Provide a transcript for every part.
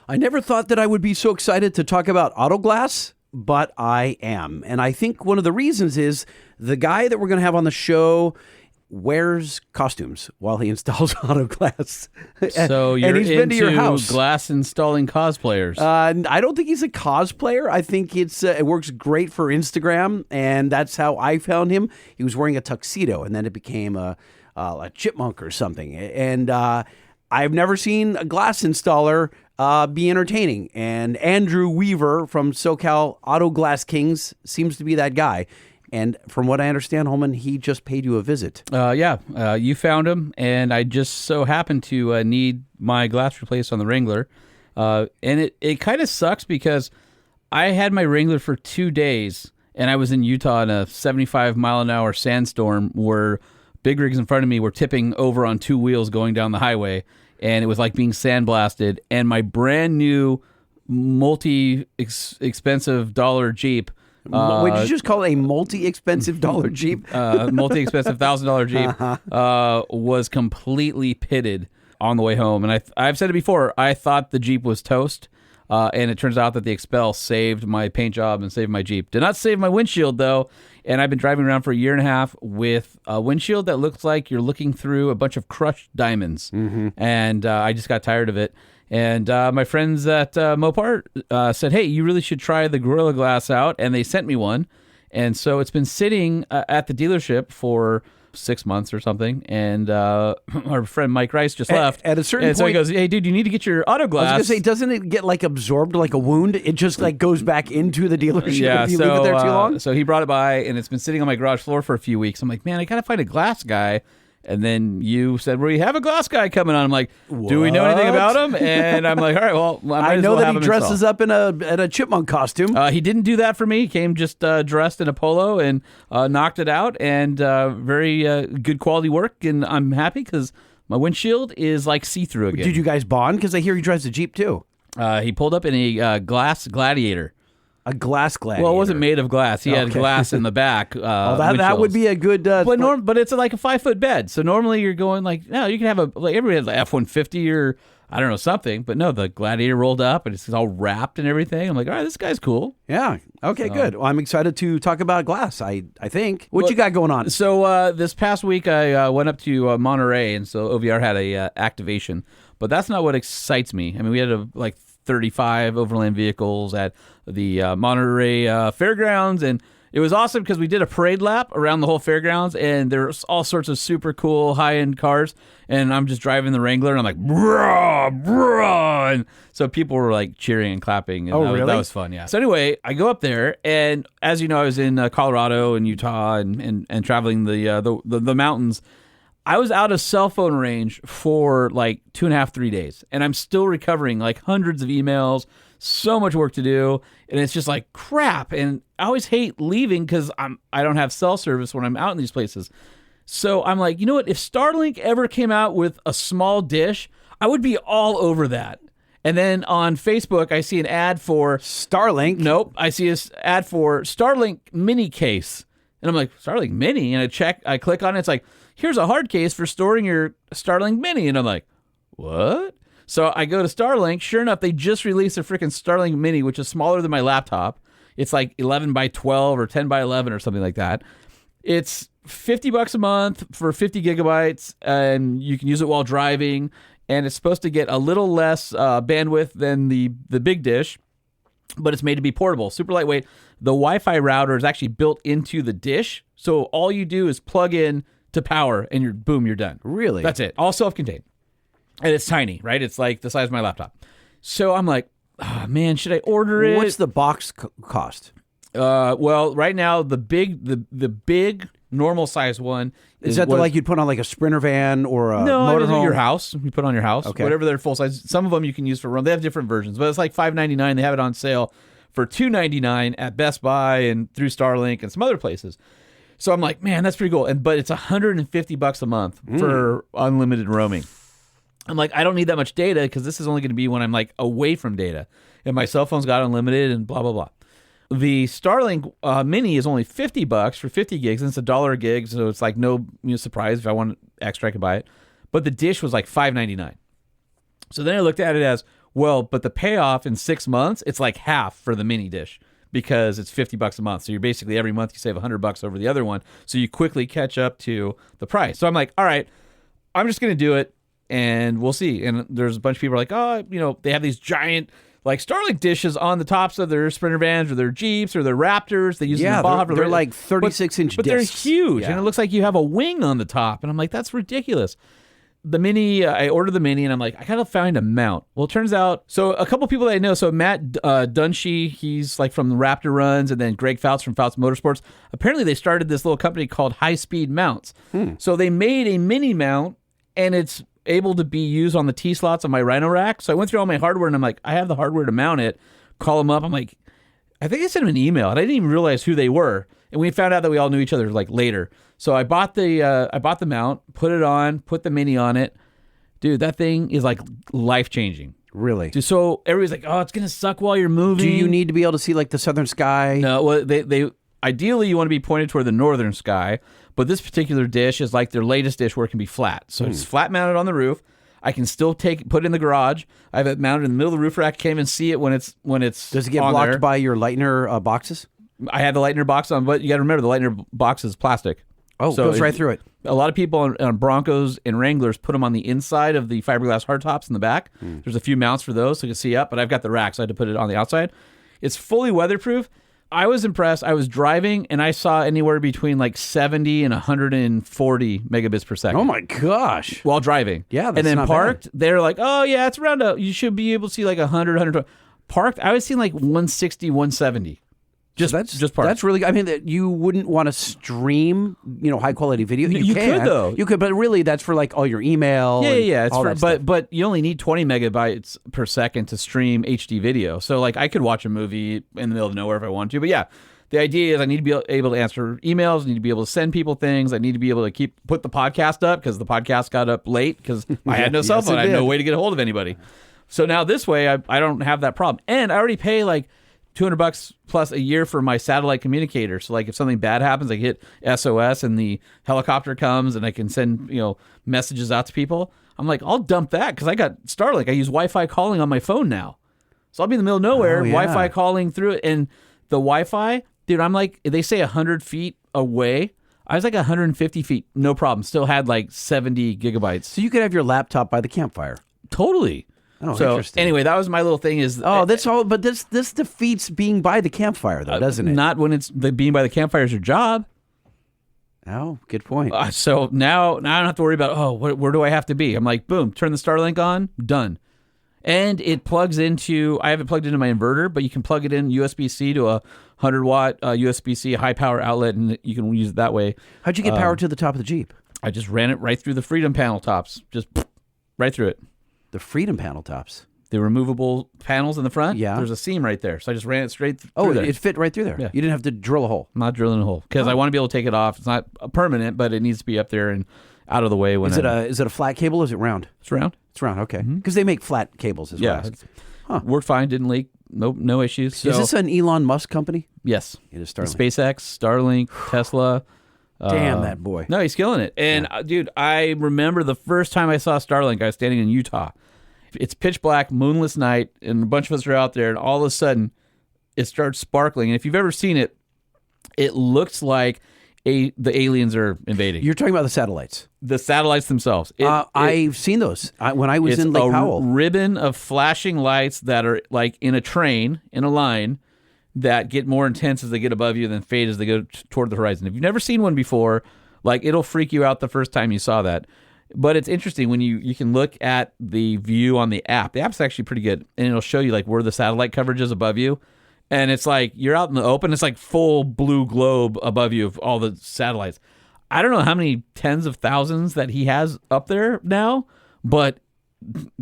I never thought that I would be so excited to talk about auto glass, but I am. And I think one of the reasons is the guy that we're going to have on the show wears costumes while he installs auto glass. So you're and he's been to your house. Glass installing cosplayers. I don't think he's a cosplayer. I think it works great for Instagram, and that's how I found him. He was wearing a tuxedo, and then it became a chipmunk or something. And I've never seen a glass installer be entertaining. And Andrew Weaver from SoCal Auto Glass Kings seems to be that guy. And from what I understand, Holman, he just paid you a visit. You found him, and I just so happened to need my glass replaced on the Wrangler. And it kind of sucks because I had my Wrangler for 2 days, and I was in Utah in a 75-mile-an-hour sandstorm where big rigs in front of me were tipping over on two wheels going down the highway, and it was like being sandblasted. And my brand new multi-expensive dollar Jeep. Wait, did you just call it a multi-expensive dollar Jeep? Multi-expensive $1,000 Jeep was completely pitted on the way home. And I've said it before, I thought the Jeep was toast. And it turns out that the Expel saved my paint job and saved my Jeep. Did not save my windshield, though. And I've been driving around for a year and a half with a windshield that looks like you're looking through a bunch of crushed diamonds. Mm-hmm. And I just got tired of it. And my friends at Mopar said, hey, you really should try the Gorilla Glass out. And they sent me one. And so it's been sitting at the dealership for 6 months or something. And our friend Mike Rice just left. At a certain point. So he goes, hey, dude, you need to get your auto glass. I was going to say, doesn't it get like absorbed like a wound? It just like goes back into the dealership if you leave it there too long? So he brought it by, and it's been sitting on my garage floor for a few weeks. I'm like, man, I got to find a glass guy. And then you said, well, you have a glass guy coming on. I'm like, do we know anything about him? And I'm like, all right, well, I know that he dresses up in a chipmunk costume. He didn't do that for me. He came just dressed in a polo and knocked it out, and very good quality work. And I'm happy because my windshield is like see-through again. Did you guys bond? Because I hear he drives a Jeep too. He pulled up in a glass Gladiator. A glass Gladiator. Well, it wasn't made of glass. He had glass in the back. That would be a good. But it's like a 5-foot bed. So normally you're going like, no, you can have everybody has like F-150 or I don't know something. But no, the Gladiator rolled up and it's all wrapped and everything. I'm like, all right, this guy's cool. Yeah. Okay, good. Well, I'm excited to talk about glass. I think. What you got going on? So this past week I went up to Monterey, and so OVR had a activation. But that's not what excites me. I mean, we had 35 overland vehicles at the Monterey Fairgrounds, and it was awesome because we did a parade lap around the whole fairgrounds, and there's all sorts of super cool high-end cars, and I'm just driving the Wrangler, and I'm like, brah, brah, and so people were like cheering and clapping, and really? That was fun, yeah. So anyway, I go up there, and as you know, I was in Colorado and Utah and traveling the mountains. I was out of cell phone range for like 2.5, 3 days, and I'm still recovering like hundreds of emails, so much work to do, and it's just like crap. And I always hate leaving because I don't have cell service when I'm out in these places. So I'm like, you know what? If Starlink ever came out with a small dish, I would be all over that. And then on Facebook, I see an ad for Starlink. Nope, I see an ad for Starlink mini case, and I'm like, Starlink mini, and I click on it. It's like, here's a hard case for storing your Starlink mini. And I'm like, what? So I go to Starlink. Sure enough, they just released a freaking Starlink mini, which is smaller than my laptop. It's like 11 by 12 or 10 by 11 or something like that. It's $50 a month for 50 gigabytes, and you can use it while driving. And it's supposed to get a little less bandwidth than the big dish, but it's made to be portable, super lightweight. The Wi-Fi router is actually built into the dish. So all you do is plug in to power, and you're done. Really? That's it. All self-contained. And it's tiny, right? It's like the size of my laptop. So I'm like, oh, man, should I order it? What's the box cost? Well, right now, the big normal size one is that like you'd put on like a Sprinter van or a motorhome? Your house. You put on your house. Okay. Whatever their full size. Some of them you can use for run. They have different versions, but it's like $5.99. They have it on sale for $2.99 at Best Buy and through Starlink and some other places. So I'm like, man, that's pretty cool. But it's $150 a month for unlimited roaming. I'm like, I don't need that much data because this is only going to be when I'm like away from data. And my cell phone's got unlimited and blah, blah, blah. The Starlink mini is only $50 for 50 gigs, and it's $1 a gig, so it's like no surprise. If I want extra, I can buy it. But the dish was like $5.99. So then I looked at it as, Well, but the payoff in 6 months, it's like half for the mini dish because it's $50 a month. So you're basically every month you save $100 over the other one. So you quickly catch up to the price. So I'm like, all right, I'm just going to do it and we'll see. And there's a bunch of people like, oh, they have these giant like Starlink dishes on the tops of their Sprinter vans or their Jeeps or their Raptors. They use them in Baja. They're like 36-inch discs. But they're huge. And it looks like you have a wing on the top. And I'm like, that's ridiculous. The Mini, I ordered the Mini, and I'm like, I gotta find a mount. Well, it turns out, so a couple people that I know, so Matt Dunshee, he's like from the Raptor Runs, and then Greg Fouts from Fouts Motorsports. Apparently, they started this little company called High Speed Mounts. So they made a Mini mount, and it's able to be used on the T-slots on my Rhino rack. So I went through all my hardware, and I'm like, I have the hardware to mount it. Call them up. I'm like, I think I sent them an email, and I didn't even realize who they were. And we found out that we all knew each other like later. So I bought the mount, put it on, put the Mini on it. Dude, that thing is like life-changing. Really? Dude, so everybody's like, oh, it's going to suck while you're moving. Do you need to be able to see like the southern sky? No, well, they ideally you want to be pointed toward the northern sky, but this particular dish is like their latest dish where it can be flat. So it's flat mounted on the roof. I can still put it in the garage. I have it mounted in the middle of the roof rack. Can't even see it when it's Does it get blocked there. by your Lightner boxes? I had the Lightner box on, but you got to remember the Lightner box is plastic. Oh, so it goes right through it. A lot of people on Broncos and Wranglers put them on the inside of the fiberglass hardtops in the back. There's a few mounts for those so you can see up, but I've got the rack, so I had to put it on the outside. It's fully weatherproof. I was impressed. I was driving, and I saw anywhere between like 70 and 140 megabits per second. Oh, my gosh. While driving. Yeah, that's and then not parked, bad. they're like, oh, yeah, it's around, you should be able to see like 100, 120. Parked, I was seeing like 160, 170. Just parked. That's really good. I mean, that you wouldn't want to stream, high quality video. You could, though. You could, but really, that's for like all your email. Yeah. It's all that stuff. but you only need 20 megabytes per second to stream HD video. So like I could watch a movie in the middle of nowhere if I want to. But yeah, the idea is I need to be able to answer emails. I need to be able to send people things. I need to be able to put the podcast up because the podcast got up late because I had no cell phone. I had no way to get a hold of anybody. So now this way, I don't have that problem. And I already pay like $200 plus a year for my satellite communicator. So like if something bad happens, I hit SOS and the helicopter comes and I can send, messages out to people. I'm like, I'll dump that because I got Starlink. I use Wi-Fi calling on my phone now. So I'll be in the middle of nowhere, Wi-Fi calling through it. And the Wi-Fi, dude, I'm like, they say 100 feet away. I was like 150 feet, no problem. Still had like 70 gigabytes. So you could have your laptop by the campfire. Totally. Oh, so interesting. Anyway, that was my little thing. That's all. But this defeats being by the campfire, though, doesn't it? Not when it's being by the campfire is your job. Oh, good point. So now I don't have to worry about where do I have to be? I'm like, boom, turn the Starlink on, done. And it plugs into. I have it plugged into my inverter, but you can plug it in USB-C to a 100-watt USB-C high power outlet, and you can use it that way. How'd you get power to the top of the Jeep? I just ran it right through the Freedom panel tops, just right through it. The Freedom panel tops. The removable panels in the front? Yeah. There's a seam right there. So I just ran it straight through there. It fit right through there. Yeah. You didn't have to drill a hole. I'm not drilling a hole because I want to be able to take it off. It's not permanent, but it needs to be up there and out of the way. When Is it a flat cable or is it round? It's round. It's round, okay. Because they make flat cables as well. Yeah. Worked fine, didn't leak. No issues. So, is this an Elon Musk company? Yes. It is Starlink. SpaceX, Starlink, Tesla. Damn, that boy. No, he's killing it. And, dude, I remember the first time I saw Starlink, I was standing in Utah. It's pitch black, moonless night, and a bunch of us are out there, and all of a sudden, it starts sparkling. And if you've ever seen it, it looks like the aliens are invading. You're talking about the satellites. The satellites themselves. I've seen those when I was in Lake Powell. It's a ribbon of flashing lights that are like in a train, in a line, that get more intense as they get above you, then fade as they go toward the horizon. If you've never seen one before, like it'll freak you out the first time you saw that. But it's interesting when you can look at the view on the app. The app's actually pretty good, and it'll show you like where the satellite coverage is above you. And it's like you're out in the open. It's like full blue globe above you of all the satellites. I don't know how many tens of thousands that he has up there now, but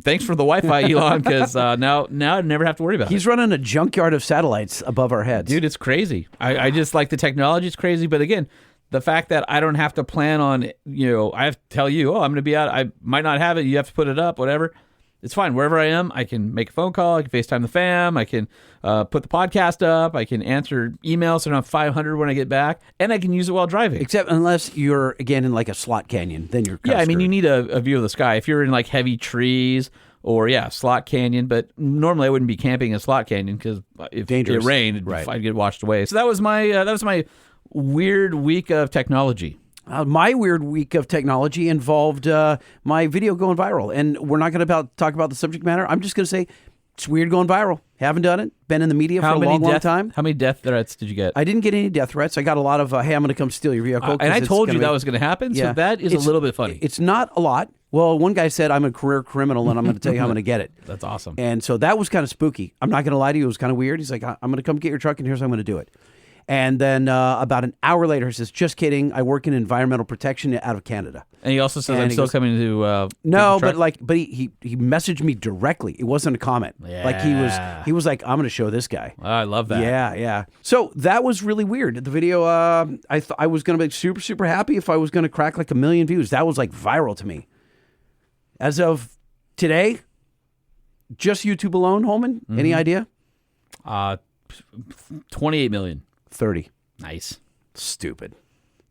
thanks for the Wi-Fi, Elon, because now I never have to worry about it. He's running a junkyard of satellites above our heads. Dude, it's crazy. I just like the technology is crazy, but again, the fact that I don't have to plan on, I have to tell you, I'm going to be out. I might not have it. You have to put it up, whatever. It's fine. Wherever I am, I can make a phone call. I can FaceTime the fam. I can put the podcast up. I can answer emails so I don't have 500 when I get back. And I can use it while driving. Except unless you're, again, in like a slot canyon. Then you're Yeah, I mean, you need a view of the sky. If you're in like heavy trees or Slot Canyon. But normally I wouldn't be camping in Slot Canyon because if Dangerous. it rained, I'd get washed away. So that was my weird week of technology. My weird week of technology involved my video going viral. And we're not going to talk about the subject matter. I'm just going to say it's weird going viral. Haven't done it. Been in the media for a long time. How many death threats did you get? I didn't get any death threats. I got a lot of, hey, I'm going to come steal your vehicle. And I told you that was going to happen, so that is a little bit funny. It's not a lot. Well, one guy said, I'm a career criminal, and I'm going to tell you how I'm going to get it. That's awesome. And so that was kind of spooky. I'm not going to lie to you. It was kind of weird. He's like, I'm going to come get your truck, and here's how I'm going to do it. And then about an hour later, he says, just kidding. I work in environmental protection out of Canada. And he also says, I'm still coming to no, but he messaged me directly. It wasn't a comment. Yeah. Like he was like, I'm going to show this guy. Oh, I love that. Yeah. So that was really weird. The video, I was going to be super, super happy if I was going to crack like 1 million views. That was like viral to me. As of today, just YouTube alone, Holman, any idea? 28 million. 30. Nice. Stupid.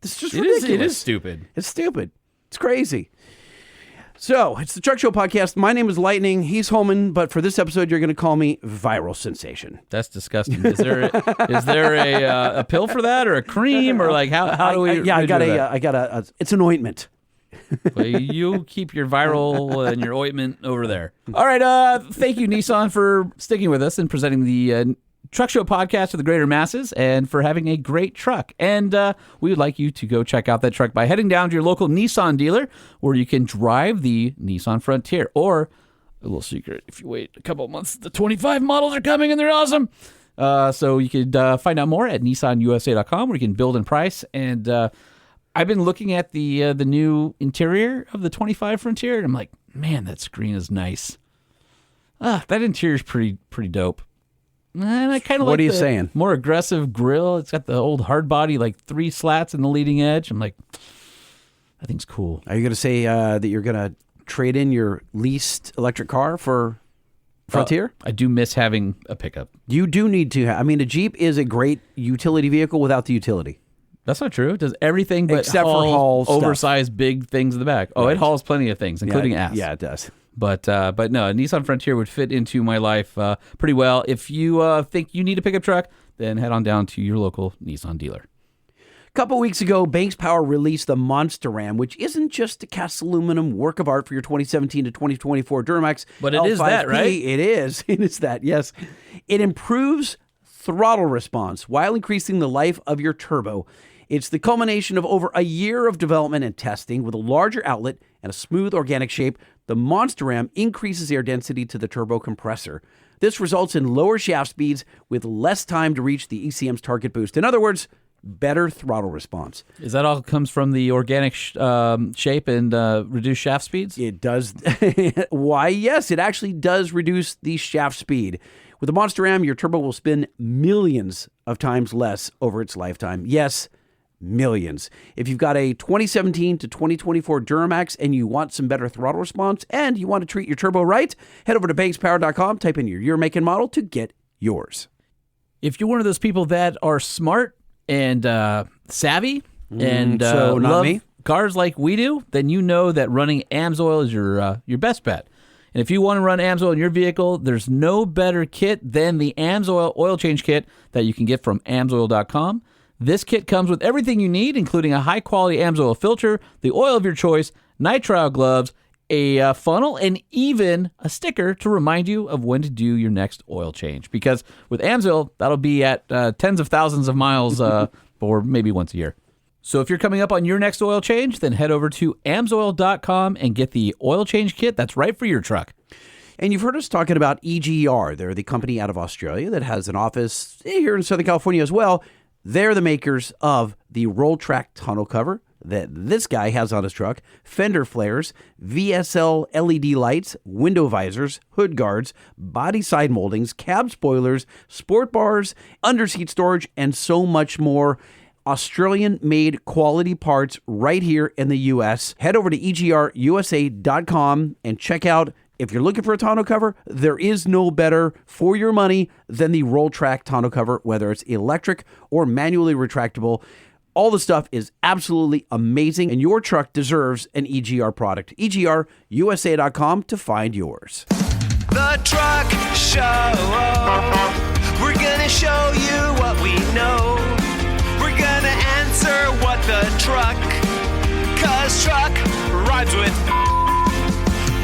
This is just ridiculous. It is stupid. It's stupid. It's crazy. So, it's the Truck Show Podcast. My name is Lightning. He's Holman, but for this episode, you're going to call me Viral Sensation. That's disgusting. Is there a pill for that, or a cream, or like how do we? I got a. It's an ointment. Well, you keep your viral and your ointment over there. All right. Thank you, Nissan, for sticking with us and presenting the Truck Show Podcast to the greater masses, and for having a great truck. And we would like you to go check out that truck by heading down to your local Nissan dealer, where you can drive the Nissan Frontier. Or, a little secret, if you wait a couple of months, the 25 models are coming and they're awesome. So you could find out more at nissanusa.com, where you can build and price. And I've been looking at the new interior of the 25 Frontier, and I'm like, man, that screen is nice. That interior is pretty dope. And I kind of like what are you saying? More aggressive grill. It's got the old hard body, like 3 slats in the leading edge. I'm like, that thing's cool. Are you going to say that you're going to trade in your leased electric car for Frontier? I do miss having a pickup. You do need to. I mean, a Jeep is a great utility vehicle without the utility. That's not true. It does everything but except for haul oversized big things in the back. Oh, right. It hauls plenty of things, including ass. Yeah, it does. But no, a Nissan Frontier would fit into my life pretty well. If you think you need a pickup truck, then head on down to your local Nissan dealer. A couple weeks ago, Banks Power released the Monster Ram, which isn't just a cast aluminum work of art for your 2017 to 2024 Duramax. But it is that, right? It is. It is that, yes. It improves throttle response while increasing the life of your turbo. It's the culmination of over a year of development and testing. With a larger outlet and a smooth organic shape, the Monster Ram increases air density to the turbo compressor. This results in lower shaft speeds with less time to reach the ECM's target boost. In other words, better throttle response. Is that all comes from the organic shape and reduced shaft speeds? It does. Why, yes, it actually does reduce the shaft speed. With the Monster Ram, your turbo will spin millions of times less over its lifetime. Yes, millions. If you've got a 2017 to 2024 Duramax and you want some better throttle response and you want to treat your turbo right, head over to bankspower.com, type in your year, make, and model to get yours. If you're one of those people that are smart and savvy and so not love me. Cars like we do, then you know that running AMSOIL is your best bet. And if you want to run AMSOIL in your vehicle, there's no better kit than the AMSOIL oil change kit that you can get from AMSOIL.com. This kit comes with everything you need, including a high-quality AMSOIL filter, the oil of your choice, nitrile gloves, a funnel, and even a sticker to remind you of when to do your next oil change. Because with AMSOIL, that'll be at tens of thousands of miles or maybe once a year. So if you're coming up on your next oil change, then head over to AMSOIL.com and get the oil change kit that's right for your truck. And you've heard us talking about EGR. They're the company out of Australia that has an office here in Southern California as well. They're the makers of the roll track tonneau cover that this guy has on his truck, fender flares, VSL LED lights, window visors, hood guards, body side moldings, cab spoilers, sport bars, underseat storage, and so much more. Australian-made quality parts right here in the U.S. Head over to EGRUSA.com and check out. If you're looking for a tonneau cover, there is no better for your money than the roll track tonneau cover, whether it's electric or manually retractable. All the stuff is absolutely amazing, and your truck deserves an EGR product. EGRUSA.com to find yours. The Truck Show. We're gonna show you what we know. We're gonna answer what the truck, 'cause truck rhymes with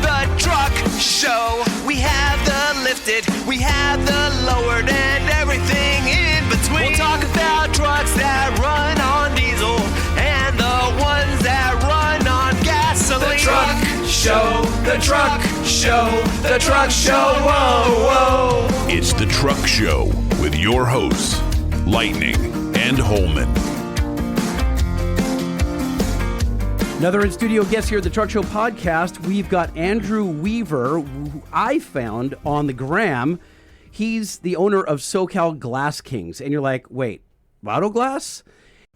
The Truck Show. We have the lifted, we have the lowered, and everything in between. We'll talk about trucks that run on diesel and the ones that run on gasoline. The Truck Show, The Truck Show, The Truck Show, whoa, whoa. It's The Truck Show with your hosts, Lightning and Holman. Another in-studio guest here at the Truck Show podcast. We've got Andrew Weaver, who I found on the gram. He's the owner of SoCal Glass Kings. And you're like, wait, auto glass?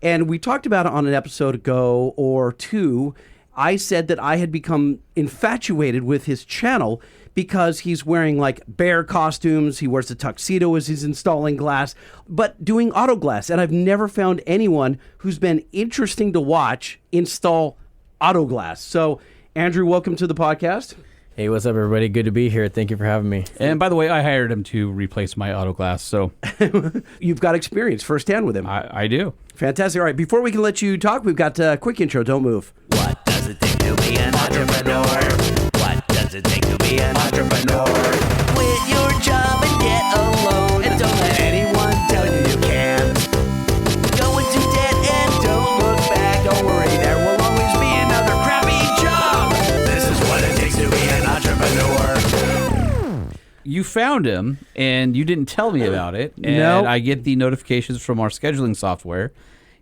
And we talked about it on an episode ago or two. I said that I had become infatuated with his channel because he's wearing like bear costumes. He wears a tuxedo as he's installing glass, but doing auto glass. And I've never found anyone who's been interesting to watch install auto glass. So, Andrew, welcome to the podcast. Hey, what's up, everybody? Good to be here. Thank you for having me. And by the way, I hired him to replace my auto glass, so You've got experience firsthand with him. I do. Fantastic. All right, before we can let you talk, we've got a quick intro. Don't move. What does it take to be an entrepreneur? What does it take to be an entrepreneur? Quit your job and get a loan. And don't let anyone tell you you can't. Go into debt and don't look back. Don't worry, there will always be another crappy job. This is what it takes to be an entrepreneur. You found him, and you didn't tell me about it. And No. I get the notifications from our scheduling software,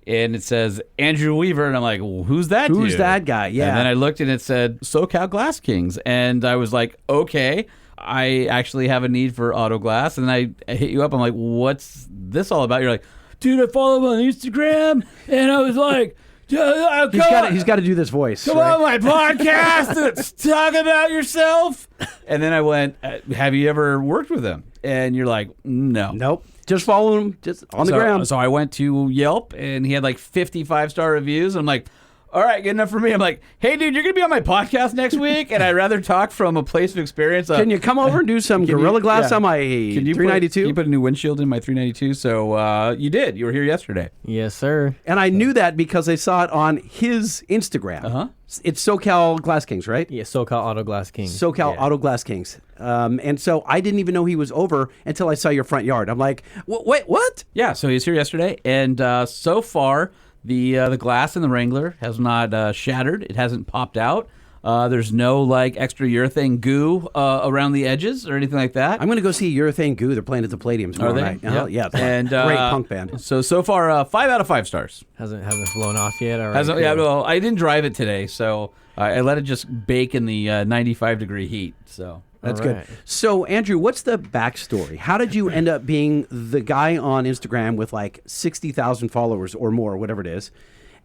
and it says Andrew Weaver, and I'm like, well, who's that Who's dude? that guy? Yeah. And then I looked, and it said SoCal Glass Kings, and I was like, okay, I actually have a need for auto glass. And then I hit you up. I'm like, what's this all about? You're like, dude, I follow him on Instagram, and I was like, He's got to do this voice. come right? on my podcast and talk about yourself. And then I went, have you ever worked with him? And you're like, no. Nope. Just follow him just on the ground. So I went to Yelp, and he had like 55-star reviews. And I'm like, all right, good enough for me. I'm like, hey, dude, you're going to be on my podcast next week, and I'd rather talk from a place of experience. Can you come over and do some Can Gorilla you- Glass yeah. on my Can you 392? Can you put a new windshield in my 392? So you did. You were here yesterday. Yes, sir. And I knew that because I saw it on his Instagram. Uh-huh. It's SoCal Glass Kings, right? Yeah, SoCal Auto Glass King. SoCal Yeah. Auto Glass Kings. And so I didn't even know he was over until I saw your front yard. I'm like, wait, what? Yeah, so he was here yesterday, and so far the glass in the Wrangler has not shattered. It hasn't popped out. There's no like extra urethane goo around the edges or anything like that. I'm going to go see Urethane Goo. They're playing at the Palladium tomorrow Are they? night. Yep. Yeah. And great punk band. So far, 5 out of 5 stars. Hasn't flown off yet. All right, Hasn't, yeah, cool. well, I didn't drive it today, so I let it just bake in the 95-degree heat. So That's All right. good. So, Andrew, what's the backstory? How did you end up being the guy on Instagram with like 60,000 followers or more, whatever it is,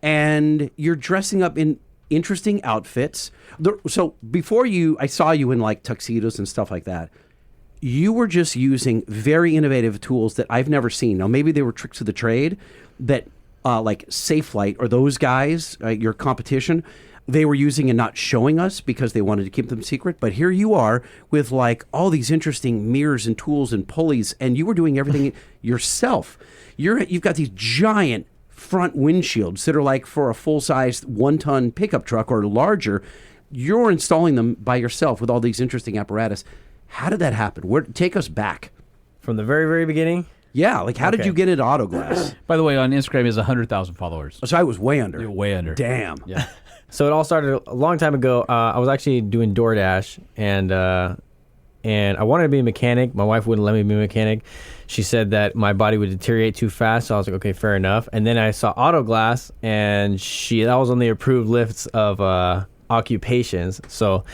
and you're dressing up in interesting outfits? So before I saw you in like tuxedos and stuff like that. You were just using very innovative tools that I've never seen. Now, maybe they were tricks of the trade that like SafeLight or those guys, your competition, they were using and not showing us because they wanted to keep them secret. But here you are with like all these interesting mirrors and tools and pulleys, and you were doing everything yourself. You've got these giant front windshields that are like for a full-size 1-ton pickup truck or larger. You're installing them by yourself with all these interesting apparatus. How did that happen? Take us back. From the very, very beginning. Yeah, like how did Okay. you get into auto glass? by the way, on Instagram, he has 100,000 followers. So I was way under. You're way under. Damn. Yeah. So it all started a long time ago. I was actually doing DoorDash, and I wanted to be a mechanic. My wife wouldn't let me be a mechanic. She said that my body would deteriorate too fast. So I was like, okay, fair enough. And then I saw auto glass, and that was on the approved lists of occupations. So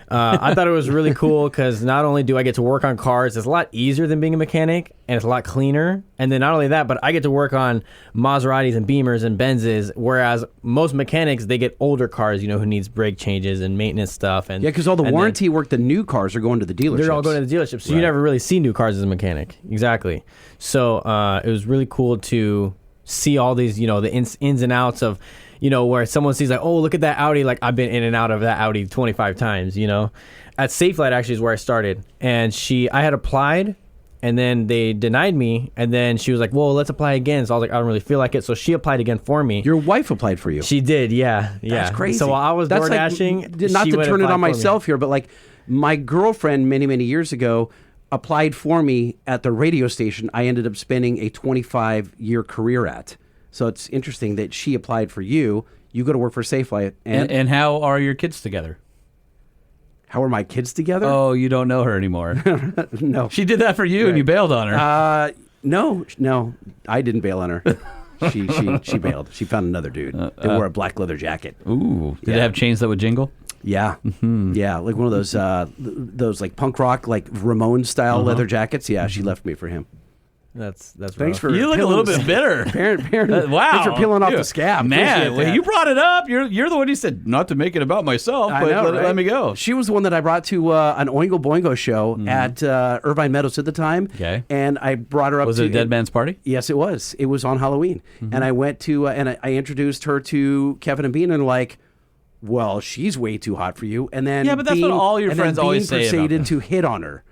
I thought it was really cool because not only do I get to work on cars, it's a lot easier than being a mechanic, and it's a lot cleaner. And then not only that, but I get to work on Maseratis and Beamers and Benzes, whereas most mechanics, they get older cars, who needs brake changes and maintenance stuff. And Yeah, because all the and then warranty work, the new cars are going to the dealerships. they're all going to the dealership, so you never really see new cars as a mechanic. Exactly. So it was really cool to see all these, the ins and outs of, where someone sees like, oh, look at that Audi. Like I've been in and out of that Audi 25 times, At SafeLight actually is where I started. And I had applied and then they denied me. And then she was like, well, let's apply again. So I was like, I don't really feel like it. So she applied again for me. Your wife applied for you. She did, yeah. That's crazy. So while I was door dashing, not to turn it on myself here, but like my girlfriend many, many years ago applied for me at the radio station I ended up spending a 25-year career at. So it's interesting that she applied for you. You go to work for SafeLight. And how are your kids together? How are my kids together? Oh, you don't know her anymore. No. She did that for you and you bailed on her. No, I didn't bail on her. She bailed. She found another dude that wore a black leather jacket. Ooh. Did it have chains that would jingle? Yeah. Yeah, like one of those like punk rock, like Ramones style leather jackets. Yeah, she left me for him. That's Thanks rough. for You look a little bit bitter. Wow. Thanks for peeling off the scab. Man, Appreciate that. you brought it up. You're the one who said not to make it about myself, I but know, right? let me go. She was the one that I brought to an Oingo Boingo show at Irvine Meadows at the time. Okay. And I brought her up Was to... it a Dead Man's Party? Yes, it was. It was on Halloween. And I went to... and I introduced her to Kevin and Bean and like... Well, she's way too hot for you. And then Yeah, but that's what all your friends always say about proceeded them. to hit on her.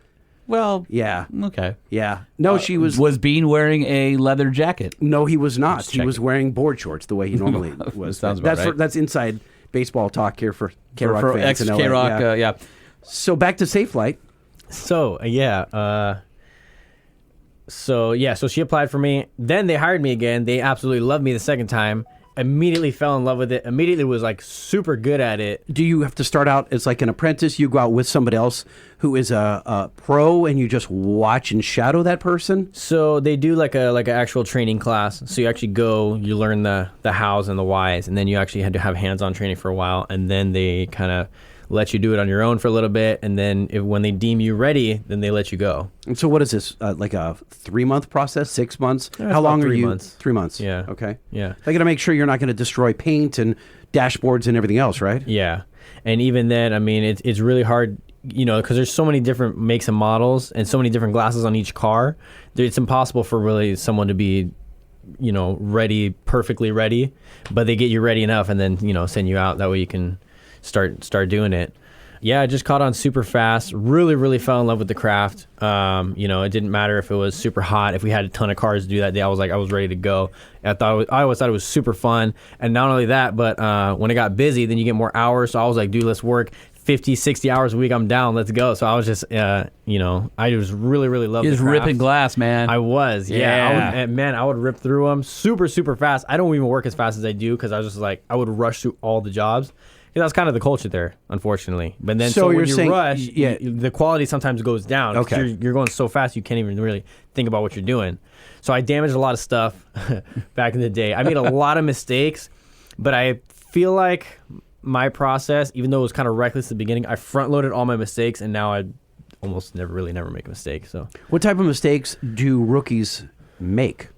Well, Yeah. okay. Yeah. No, she was... Was Bean wearing a leather jacket? No, he was not. He checking. was wearing board shorts the way he normally was. Sounds about right. That's inside baseball talk here for K-Rock For fans in LA. ex-K-Rock, Yeah. yeah. So back to SafeLight. So so she applied for me. Then they hired me again. They absolutely loved me the second time. Immediately fell in love with it. Immediately was like super good at it. Do you have to start out as like an apprentice? You go out with somebody else who is a pro, and you just watch and shadow that person? So they do like an actual training class. So you actually go, you learn the hows and the whys, and then you actually had to have hands-on training for a while, and then they kind of let you do it on your own for a little bit, and then when they deem you ready, then they let you go. And so what is this, like a 3-month process, 6 months? Yeah, How long about are 3 you? months. 3 months. Yeah. Okay. Yeah. They got to make sure you're not going to destroy paint and dashboards and everything else, right? Yeah. And even then, I mean, it's really hard, because there's so many different makes and models and so many different glasses on each car. It's impossible for really someone to be, ready, perfectly ready, but they get you ready enough and then, send you out. That way you can start doing it. Yeah, I just caught on super fast. Really, really fell in love with the craft. It didn't matter if it was super hot. If we had a ton of cars to do that day, I was ready to go. I always thought it was super fun. And not only that, but when it got busy, then you get more hours. So I was like, dude, let's work 50, 60 hours a week. I'm down. Let's go. So I was just, I was really, really loved He the was craft. ripping glass, man. I was, Yeah. I would rip through them super, super fast. I don't even work as fast as I do because I was just like, I would rush through all the jobs. That's kind of the culture there, unfortunately. But then, so when you're you saying, rush, yeah. the quality sometimes goes down. 'Cause Okay. you're going so fast, you can't even really think about what you're doing. So I damaged a lot of stuff back in the day. I made a lot of mistakes, but I feel like my process, even though it was kind of reckless at the beginning, I front-loaded all my mistakes, and now I almost never make a mistake. So, What type of mistakes do rookies make?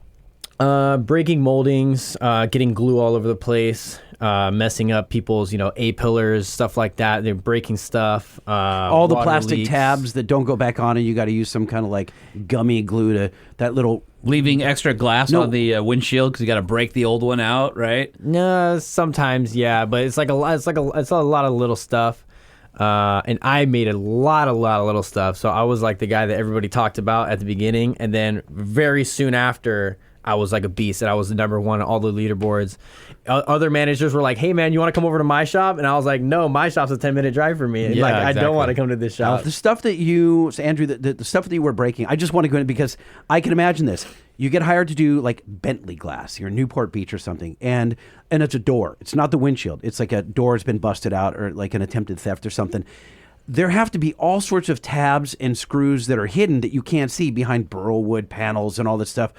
breaking moldings, getting glue all over the place, messing up people's, A-pillars, stuff like that. They're breaking stuff. All the water plastic leaks. tabs that don't go back on, and you got to use some kind of like gummy glue to that little... Leaving extra glass on the windshield because you got to break the old one out, right? No, sometimes, yeah, but it's like a lot of little stuff. And I made a lot of little stuff. So I was like the guy that everybody talked about at the beginning, and then very soon after, I was like a beast, and I was the number one on all the leaderboards. Other managers were like, "Hey, man, you want to come over to my shop?" And I was like, "No, my shop's a 10-minute drive for me. Yeah, like, I exactly. don't want to come to this shop." The stuff that you, so Andrew, the stuff that you were breaking, I just want to go in because I can imagine this. You get hired to do like Bentley glass, you're in Newport Beach or something, and it's a door. It's not the windshield. It's like a door has been busted out or like an attempted theft or something. There have to be all sorts of tabs and screws that are hidden that you can't see behind burl wood panels and all this stuff.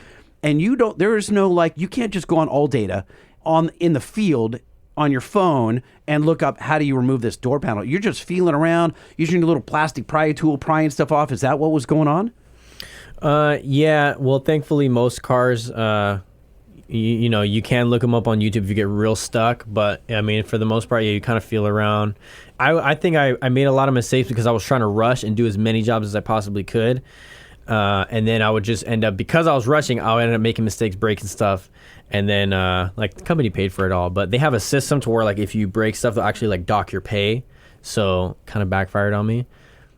And there is no you can't just go on All Data in the field on your phone and look up how do you remove this door panel. You're just feeling around, using your little plastic pry tool, prying stuff off. Is that what was going on? Yeah. Well, thankfully, most cars, you can look them up on YouTube if you get real stuck. But I mean, for the most part, you kind of feel around. I think I made a lot of mistakes because I was trying to rush and do as many jobs as I possibly could. And then I would just end up, because I was rushing, I would end up making mistakes, breaking stuff. And then like the company paid for it all, but they have a system to where like if you break stuff, they'll actually like dock your pay. So kind of backfired on me.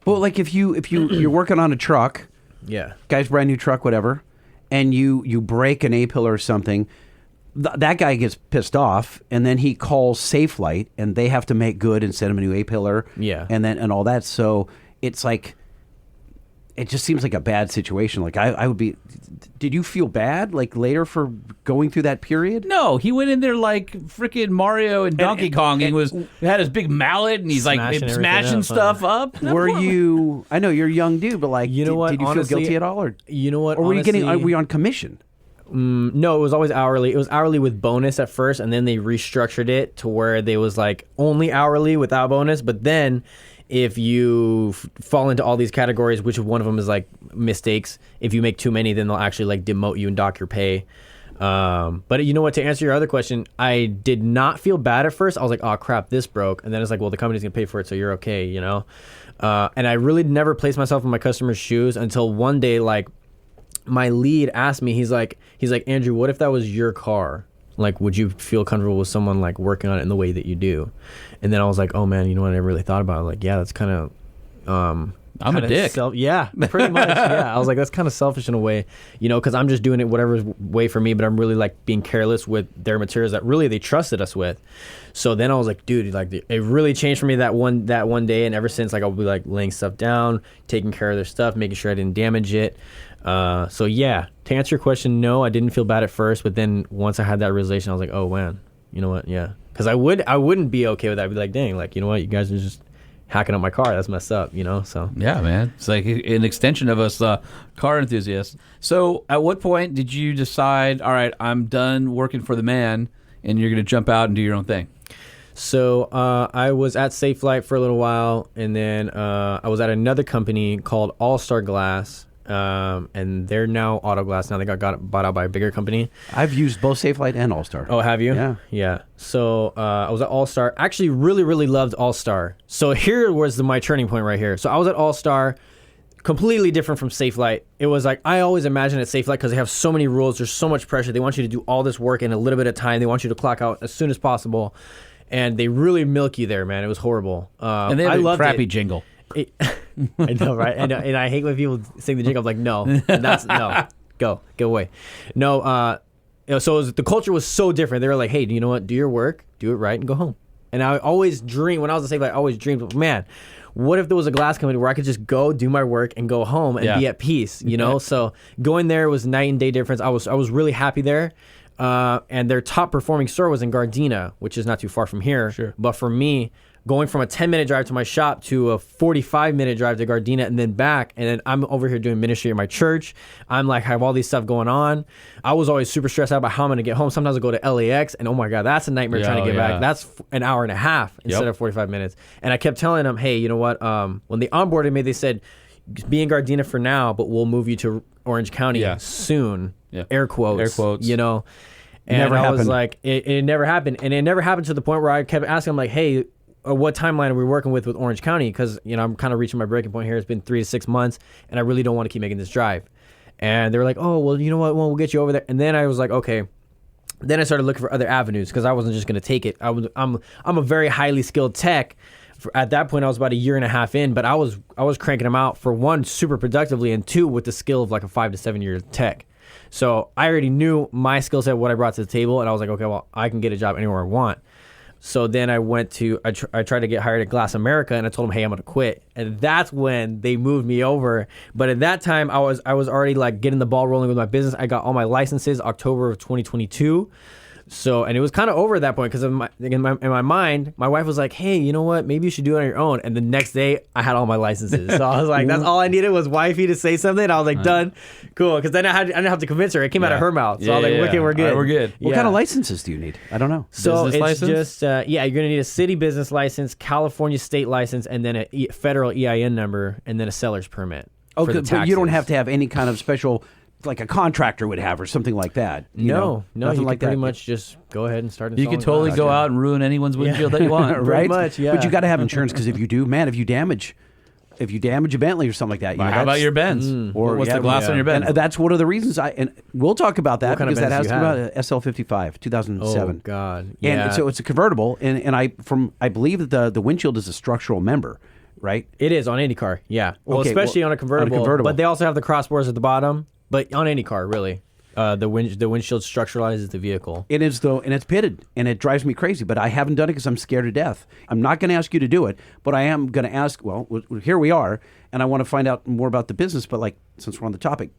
Well, like if you're working on a truck, Yeah. guy's brand new truck, whatever, and you break an A-pillar or something, that guy gets pissed off, and then he calls Safelight, and they have to make good and send him a new A-pillar. Yeah. and all that. So it's like, it just seems like a bad situation. Like I would be. Did you feel bad like later for going through that period? No, he went in there like freaking Mario and Donkey Kong. He had his big mallet and he's like smashing stuff up. Were you? I know you're a young dude, but like, You know what, Did you honestly, feel guilty at all, or You know what? Or were you honestly, were you on commission? No, it was always hourly. It was hourly with bonus at first, and then they restructured it to where they was like only hourly without bonus. But then, if you fall into all these categories, which one of them is like mistakes, if you make too many, then they'll actually like demote you and dock your pay. But you know what? To answer your other question, I did not feel bad at first. I was like, oh crap, this broke, and then it's like, well, the company's gonna pay for it, so you're okay, you know. And I really never placed myself in my customer's shoes until one day, like, my lead asked me, he's like, Andrew, what if that was your car? Like, would you feel comfortable with someone like working on it in the way that you do? And then I was like, oh man, you know what? I never really thought about it. Like, yeah, that's kind of, I'm a dick. Yeah, pretty much. Yeah, I was like, that's kind of selfish in a way, you know, because I'm just doing it whatever's way for me, but I'm really like being careless with their materials that really they trusted us with. So then I was like, dude, like it really changed for me that one day, and ever since, like I'll be like laying stuff down, taking care of their stuff, making sure I didn't damage it. So yeah, to answer your question, no, I didn't feel bad at first, but then once I had that realization, I was like, oh man, you know what? Yeah, because I wouldn't be okay with that. I'd be like, dang, like, you know what? You guys are just hacking up my car. That's messed up, you know? So yeah, man, it's like an extension of us car enthusiasts. So at what point did you decide, all right, I'm done working for the man, and you're going to jump out and do your own thing? So I was at Safelight for a little while, and then I was at another company called All Star Glass. And they're now Auto Glass. Now they got bought out by a bigger company. I've used both Safelight and All Star. Oh, have you? Yeah. Yeah. So I was at All Star. Actually, really, really loved All Star. So here was my turning point right here. So I was at All Star, completely different from Safelight. It was like, I always imagine at Safelight, because they have so many rules, there's so much pressure. They want you to do all this work in a little bit of time. They want you to clock out as soon as possible. And they really milk you there, man. It was horrible. And they have a crappy jingle. I know, right? And I hate when people sing the jingle. I'm like, no, no, go away. No, so the culture was so different. They were like, hey, you know what? Do your work, do it right, and go home. And I always dream, when I was a Safelight, I always dreamed, man, what if there was a glass company where I could just go do my work and go home and be at peace, you know? So going there was night and day difference. I was really happy there. And their top performing store was in Gardena, which is not too far from here. Sure. But for me, going from a 10-minute drive to my shop to a 45-minute drive to Gardena and then back, and then I'm over here doing ministry at my church. I'm like, have all these stuff going on. I was always super stressed out about how I'm going to get home. Sometimes I go to LAX, and oh my God, that's a nightmare trying to get back. That's an hour and a half instead of 45 minutes. And I kept telling them, hey, you know what? When they onboarded me, they said, be in Gardena for now, but we'll move you to Orange County soon. Yeah. Air quotes. You know? And I was like, it never happened. And it never happened to the point where I kept asking them, like, hey, what timeline are we working with Orange County? Because, you know, I'm kind of reaching my breaking point here. It's been 3 to 6 months, and I really don't want to keep making this drive. And they were like, oh, well, you know what? Well, we'll get you over there. And then I was like, okay. Then I started looking for other avenues because I wasn't just going to take it. I'm a very highly skilled tech. At that point, I was about 1.5 years in, but I was cranking them out, for one, super productively, and two, with the skill of like a 5 to 7 year tech. So I already knew my skill set, what I brought to the table, and I was like, okay, well, I can get a job anywhere I want. So then I went to, I tried to get hired at Glass America, and I told them, hey, I'm going to quit. And that's when they moved me over. But at that time, I was already like getting the ball rolling with my business. I got all my licenses October of 2022. So, and it was kind of over at that point because in my mind, my wife was like, hey, you know what? Maybe you should do it on your own. And the next day, I had all my licenses. So I was like, that's all I needed was wifey to say something. And I was like, done. Cool. Because then I didn't have to convince her. It came out of her mouth. So I was like, okay, we're good. All right, we're good. What kind of licenses do you need? I don't know. So business it's license? just, you're going to need a city business license, California state license, and then a federal EIN number, and then a seller's permit. Okay, but you don't have to have any kind of special, like a contractor would have or something like that. No, nothing you like can pretty that. much just go ahead and start You installing could totally glass. go out and ruin anyone's windshield that you want. Right? much, yeah. But you got to have insurance because if you do, man, if you damage if you damage a Bentley or something like that, How that's- about your Benz? Or What's the glass on your Benz? And that's one of the reasons and we'll talk about that What kind of because that Benz has do to you be about a SL55, 2007. Oh God. Yeah. And so it's a convertible, and I believe that the windshield is a structural member, right? It is on any car. Yeah. Well, Okay, especially well, on a convertible. on a convertible. But they also have the crossbars at the bottom. But on any car, really, the windshield structuralizes the vehicle. It is though, and it's pitted, and it drives me crazy. But I haven't done it because I'm scared to death. I'm not going to ask you to do it, but I am going to ask. Well, here we are, and I want to find out more about the business. But like, since we're on the topic,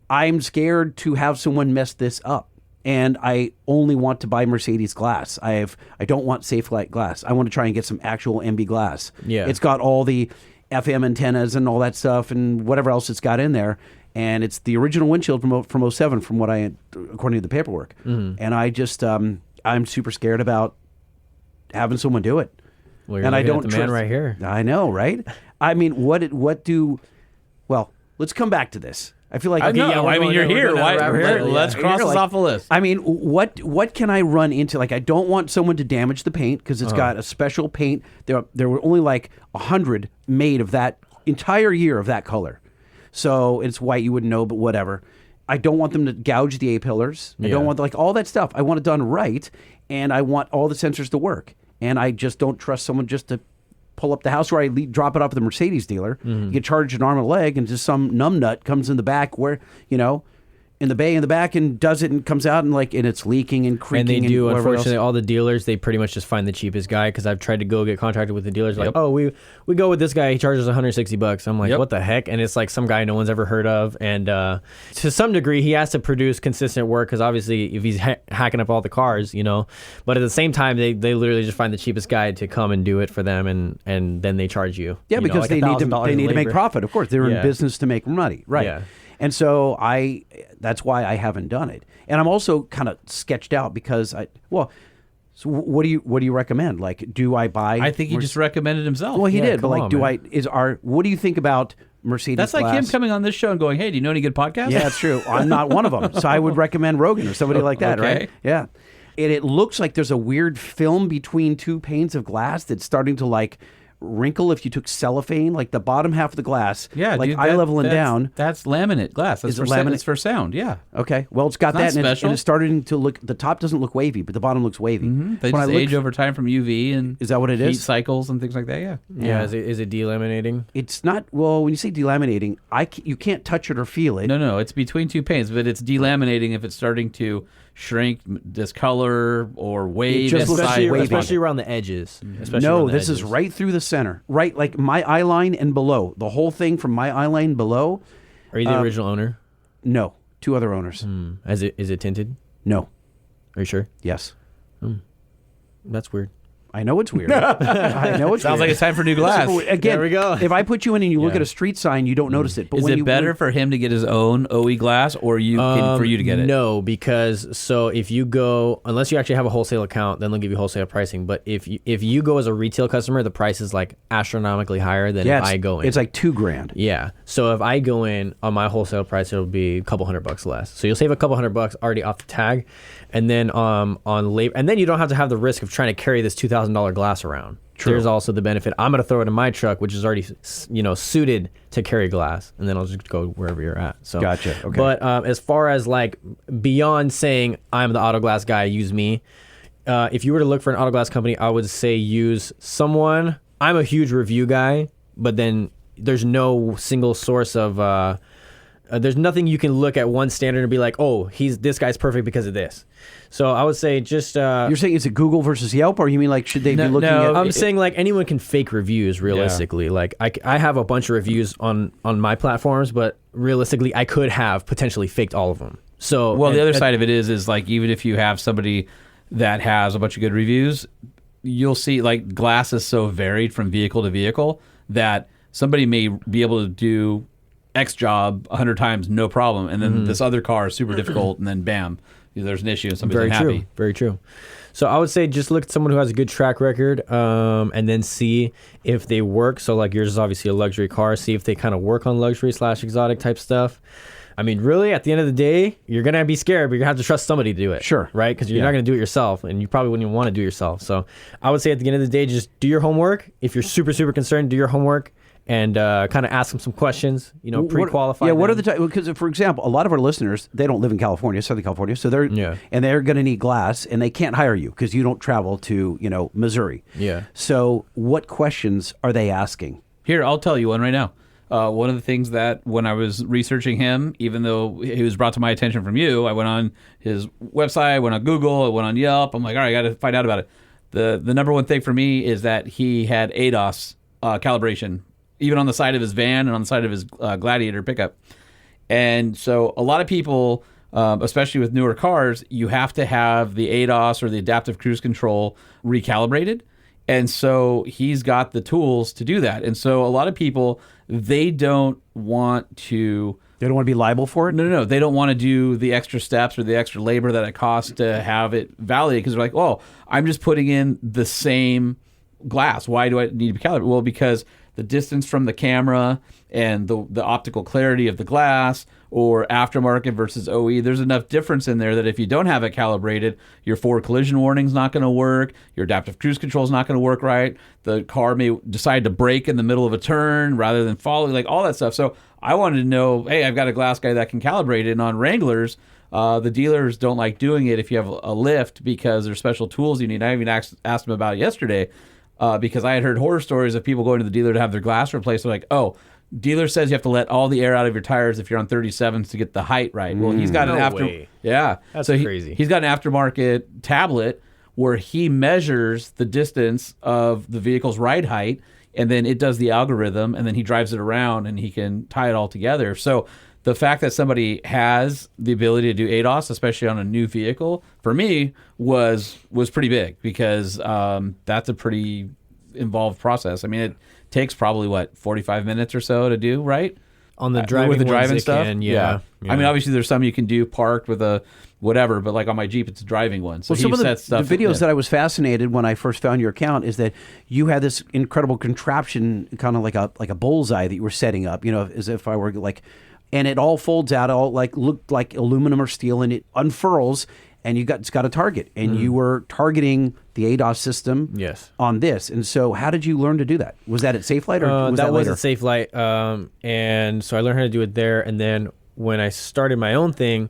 I'm scared to have someone mess this up. And I only want to buy Mercedes glass. I don't want Safelite glass. I want to try and get some actual MB glass. Yeah. It's got all the FM antennas and all that stuff and whatever else it's got in there. And it's the original windshield from 07 from what according to the paperwork. And I just, I'm super scared about having someone do it. Well, you're and I looking don't at the man trust- right here. I know, right? I mean, well, let's come back to this. I feel like I know. yeah, we're I mean, going you're down- we're here. going down Why? a rabbit We're here. hole, yeah. Let's cross You're this like- off the list. I mean, what can I run into? Like, I don't want someone to damage the paint because it's got a special paint. There were only like 100 made of that entire year of that color. So it's white, you wouldn't know, but whatever. I don't want them to gouge the A-pillars. I don't want like all that stuff. I want it done right, and I want all the sensors to work. And I just don't trust someone just to pull up the house where I drop it off at the Mercedes dealer. You get charged an arm and a leg, and just some numbnut comes in the back where, in the bay in the back and does it and comes out and it's leaking and creaking. And they do, whatever unfortunately, else. all the dealers, they pretty much just find the cheapest guy because I've tried to go get contracted with the dealers. Like, Yep. oh, we go with this guy. He charges $160. I'm like, Yep. what the heck? And it's like some guy no one's ever heard of. And to some degree, he has to produce consistent work because obviously if he's hacking up all the cars, But at the same time, they literally just find the cheapest guy to come and do it for them, and then they charge you. Yeah, you know, because like they need to $1,000 make labor. profit. Of course, they're Yeah. in business to make money, right? Yeah. And so that's why I haven't done it. And I'm also kind of sketched out because so what do you recommend? Like, do I buy? I think he just recommended himself. Well, he Yeah, did, but come like, on, do man. what do you think about Mercedes? That's like him glass? coming on this show and going, "Hey, do you know any good podcasts?" Yeah, that's true. I'm not one of them, so I would recommend Rogan or somebody like that, Okay. right? Yeah. And it looks like there's a weird film between two panes of glass that's starting to wrinkle if you took cellophane, like the bottom half of the glass, Yeah, like dude, eye level and down. That's laminate glass. That's Is it for laminate? It's for sound. Yeah. Okay, well, it's got It's not that, and special. it's starting to look. The top doesn't look wavy, but the bottom looks wavy. They When I just look- age over time from UV and Is that what it heat is? cycles and things like that. Yeah. Yeah, is it delaminating? It's not. Well, when you say delaminating, you can't touch it or feel it. No, it's between two panes, but it's delaminating if it's starting to shrink, discolor, or wave. just looks inside. wavy. Especially around the edges. Especially No, around the this is edges. right through the center, right, like my eye line and below. The whole thing from my eye line below. Are you the original owner? No, two other owners. Is it tinted? No. Are you sure? Yes. That's weird. I know it's weird. I know it's Sounds like weird. it's time for new glass. Again, There we go. if I put you in and you look Yeah. at a street sign, you don't notice it. But Is when it you, better for him to get his own OE glass, or for you to get it? No, because so if you go, unless you actually have a wholesale account, then they'll give you wholesale pricing. But if you go as a retail customer, the price is like astronomically higher than if I go in. it's like $2,000. Yeah. So if I go in on my wholesale price, it'll be a couple $100 less. So you'll save a couple $100 already off the tag, and then on labor, and then you don't have to have the risk of trying to carry this $2,000 glass around. True. There's also the benefit. I'm going to throw it in my truck, which is already suited to carry glass, and then I'll just go wherever you're at. So Gotcha. Okay. But as far as like beyond saying I'm the auto glass guy, use me. If you were to look for an auto glass company, I would say use someone. I'm a huge review guy, but then there's no single source of. There's nothing you can look at one standard and be like, oh, this guy's perfect because of this. So I would say just. You're saying is it Google versus Yelp, or you mean like should they be looking at? I'm saying like anyone can fake reviews realistically. Like I have a bunch of reviews on my platforms, but realistically I could have potentially faked all of them. So Well, the other side of it is like even if you have somebody that has a bunch of good reviews, you'll see like glass is so varied from vehicle to vehicle that somebody may be able to do X job 100 times, no problem. And then this other car is super difficult, and then bam, there's an issue and somebody's Very unhappy. true. Very true. So I would say just look at someone who has a good track record, and then see if they work. So like yours is obviously a luxury car. See if they kind of work on luxury / exotic type stuff. I mean, really, at the end of the day, you're going to be scared, but you're going to have to trust somebody to do it. Sure. Right? Because you're not going to do it yourself, and you probably wouldn't even want to do it yourself. So I would say at the end of the day, just do your homework. If you're super, super concerned, do your homework. and kind of ask them some questions, pre-qualify. Yeah, what are them. the because for example, a lot of our listeners, they don't live in California, Southern California, so they're going to need glass, and they can't hire you because you don't travel to Missouri. Yeah. So what questions are they asking? Here, I'll tell you one right now. One of the things that when I was researching him, even though he was brought to my attention from you, I went on his website, I went on Google, I went on Yelp. I'm like, all right, I got to find out about it. The number one thing for me is that he had ADAS calibration, even on the side of his van and on the side of his Gladiator pickup. And so a lot of people, especially with newer cars, you have to have the ADAS or the adaptive cruise control recalibrated. And so he's got the tools to do that. And so a lot of people, they don't want to... They don't want to be liable for it? No. They don't want to do the extra steps or the extra labor that it costs to have it validated because they're like, oh, I'm just putting in the same glass. Why do I need to be calibrated? Well, because the distance from the camera and the optical clarity of the glass or aftermarket versus OE, there's enough difference in there that if you don't have it calibrated, your forward collision warning's not going to work, your adaptive cruise control is not going to work right, the car may decide to brake in the middle of a turn rather than follow, like all that stuff. So I wanted to know, hey, I've got a glass guy that can calibrate it, and on Wranglers, the dealers don't like doing it if you have a lift because there's special tools you need. I even asked them about it yesterday because I had heard horror stories of people going to the dealer to have their glass replaced. They're like, oh, dealer says you have to let all the air out of your tires if you're on 37s to get the height right. Well, he's got That's crazy. He's got an aftermarket tablet where he measures the distance of the vehicle's ride height, and then it does the algorithm, and then he drives it around, and he can tie it all together. So the fact that somebody has the ability to do ADAS, especially on a new vehicle, for me was pretty big because that's a pretty involved process. I mean, it takes probably 45 minutes or so to do, right? On the driving, with the driving ones, stuff, yeah. I mean, obviously there's some you can do parked with a whatever, but like on my Jeep, it's a driving one. So some of the videos that that I was fascinated when I first found your account is that you had this incredible contraption, kind of like a bullseye that you were setting up. As if I were like, and it all folds out, all like looked like aluminum or steel, and it unfurls. And it's got a target, and you were targeting the ADAS system on this. And so how did you learn to do that? Was that at Safelite or was that later? Was at Safelite, and so I learned how to do it there. And then when I started my own thing,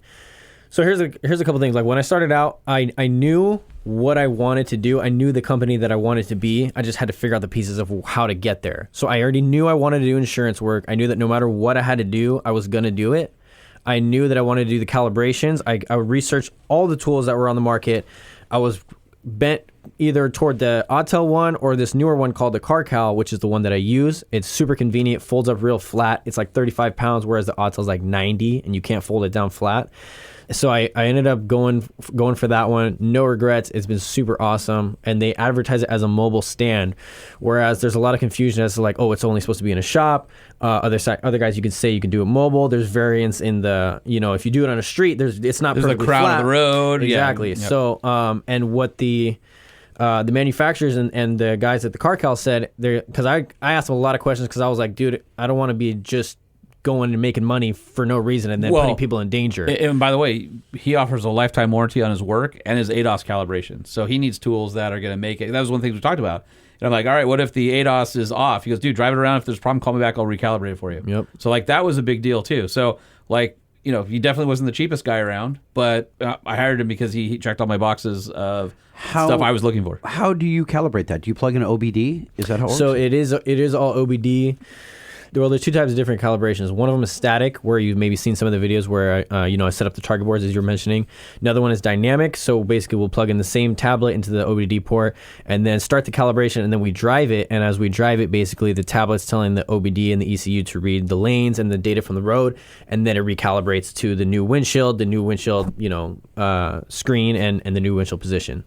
so here's a couple things. Like when I started out, I knew what I wanted to do. I knew the company that I wanted to be. I just had to figure out the pieces of how to get there. So I already knew I wanted to do insurance work. I knew that no matter what I had to do, I was going to do it. I knew that I wanted to do the calibrations. I researched all the tools that were on the market. I was bent either toward the Autel one or this newer one called the CarCal, which is the one that I use. It's super convenient, folds up real flat. It's like 35 pounds, whereas the Autel is like 90, and you can't fold it down flat. So I ended up going for that one. No regrets. It's been super awesome. And they advertise it as a mobile stand, whereas there's a lot of confusion as to like, oh, it's only supposed to be in a shop. Other guys, you can say you can do it mobile. There's variance in the, if you do it on a street, it's not perfectly a crowd flat. of the road. Exactly. Yeah. So, and what the manufacturers and the guys at the CarCal said, because I asked them a lot of questions because I was like, dude, I don't want to be just going and making money for no reason and then putting people in danger. And by the way, he offers a lifetime warranty on his work and his ADAS calibration. So he needs tools that are going to make it. That was one of the things we talked about. And I'm like, all right, what if the ADAS is off? He goes, dude, drive it around. If there's a problem, call me back. I'll recalibrate it for you. Yep. So like that was a big deal too. So like, he definitely wasn't the cheapest guy around, but I hired him because he checked all my boxes of stuff I was looking for. How do you calibrate that? Do you plug in an OBD? Is that how it works? So it is all OBD. Well, there's two types of different calibrations. One of them is static, where you've maybe seen some of the videos where I set up the target boards as you're mentioning. Another one is dynamic. So basically, we'll plug in the same tablet into the OBD port and then start the calibration, and then we drive it. And as we drive it, basically the tablet's telling the OBD and the ECU to read the lanes and the data from the road, and then it recalibrates to the new windshield, screen, and the new windshield position.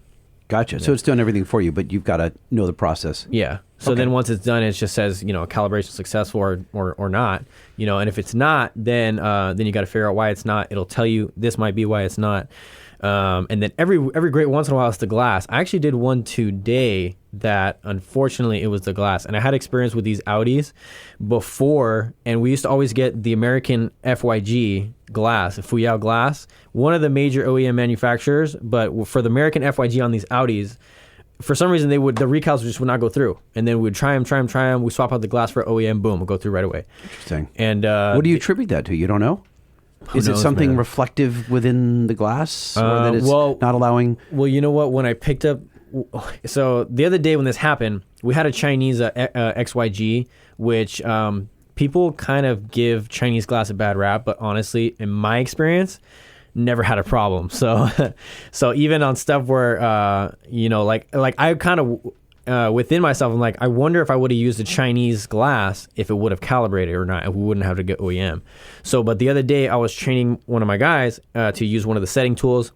Gotcha. Yeah. So it's doing everything for you, but you've got to know the process. Yeah. So then once it's done, it just says, calibration successful or not, and if it's not, then you got to figure out why it's not. It'll tell you this might be why it's not. And then every great once in a while it's the glass. I actually did one today that unfortunately it was the glass. And I had experience with these Audis before, and we used to always get the American FYG glass, Fuyao glass, one of the major OEM manufacturers. But for the American FYG on these Audis, for some reason the recals just would not go through, and then we'd try them. We swap out the glass for OEM, boom, we'll go through right away. Interesting. And what do you attribute that to? You don't know? Is it something man? Reflective within the glass, or that it's not allowing? Well, you know what? When I picked up, so the other day when this happened, we had a Chinese XYG, which people kind of give Chinese glass a bad rap, but honestly, in my experience, never had a problem. So, so even on stuff where like I kind of within myself, I'm like, I wonder if I would have used a Chinese glass, if it would have calibrated or not, if we wouldn't have to get OEM. So, but the other day I was training one of my guys to use one of the setting tools.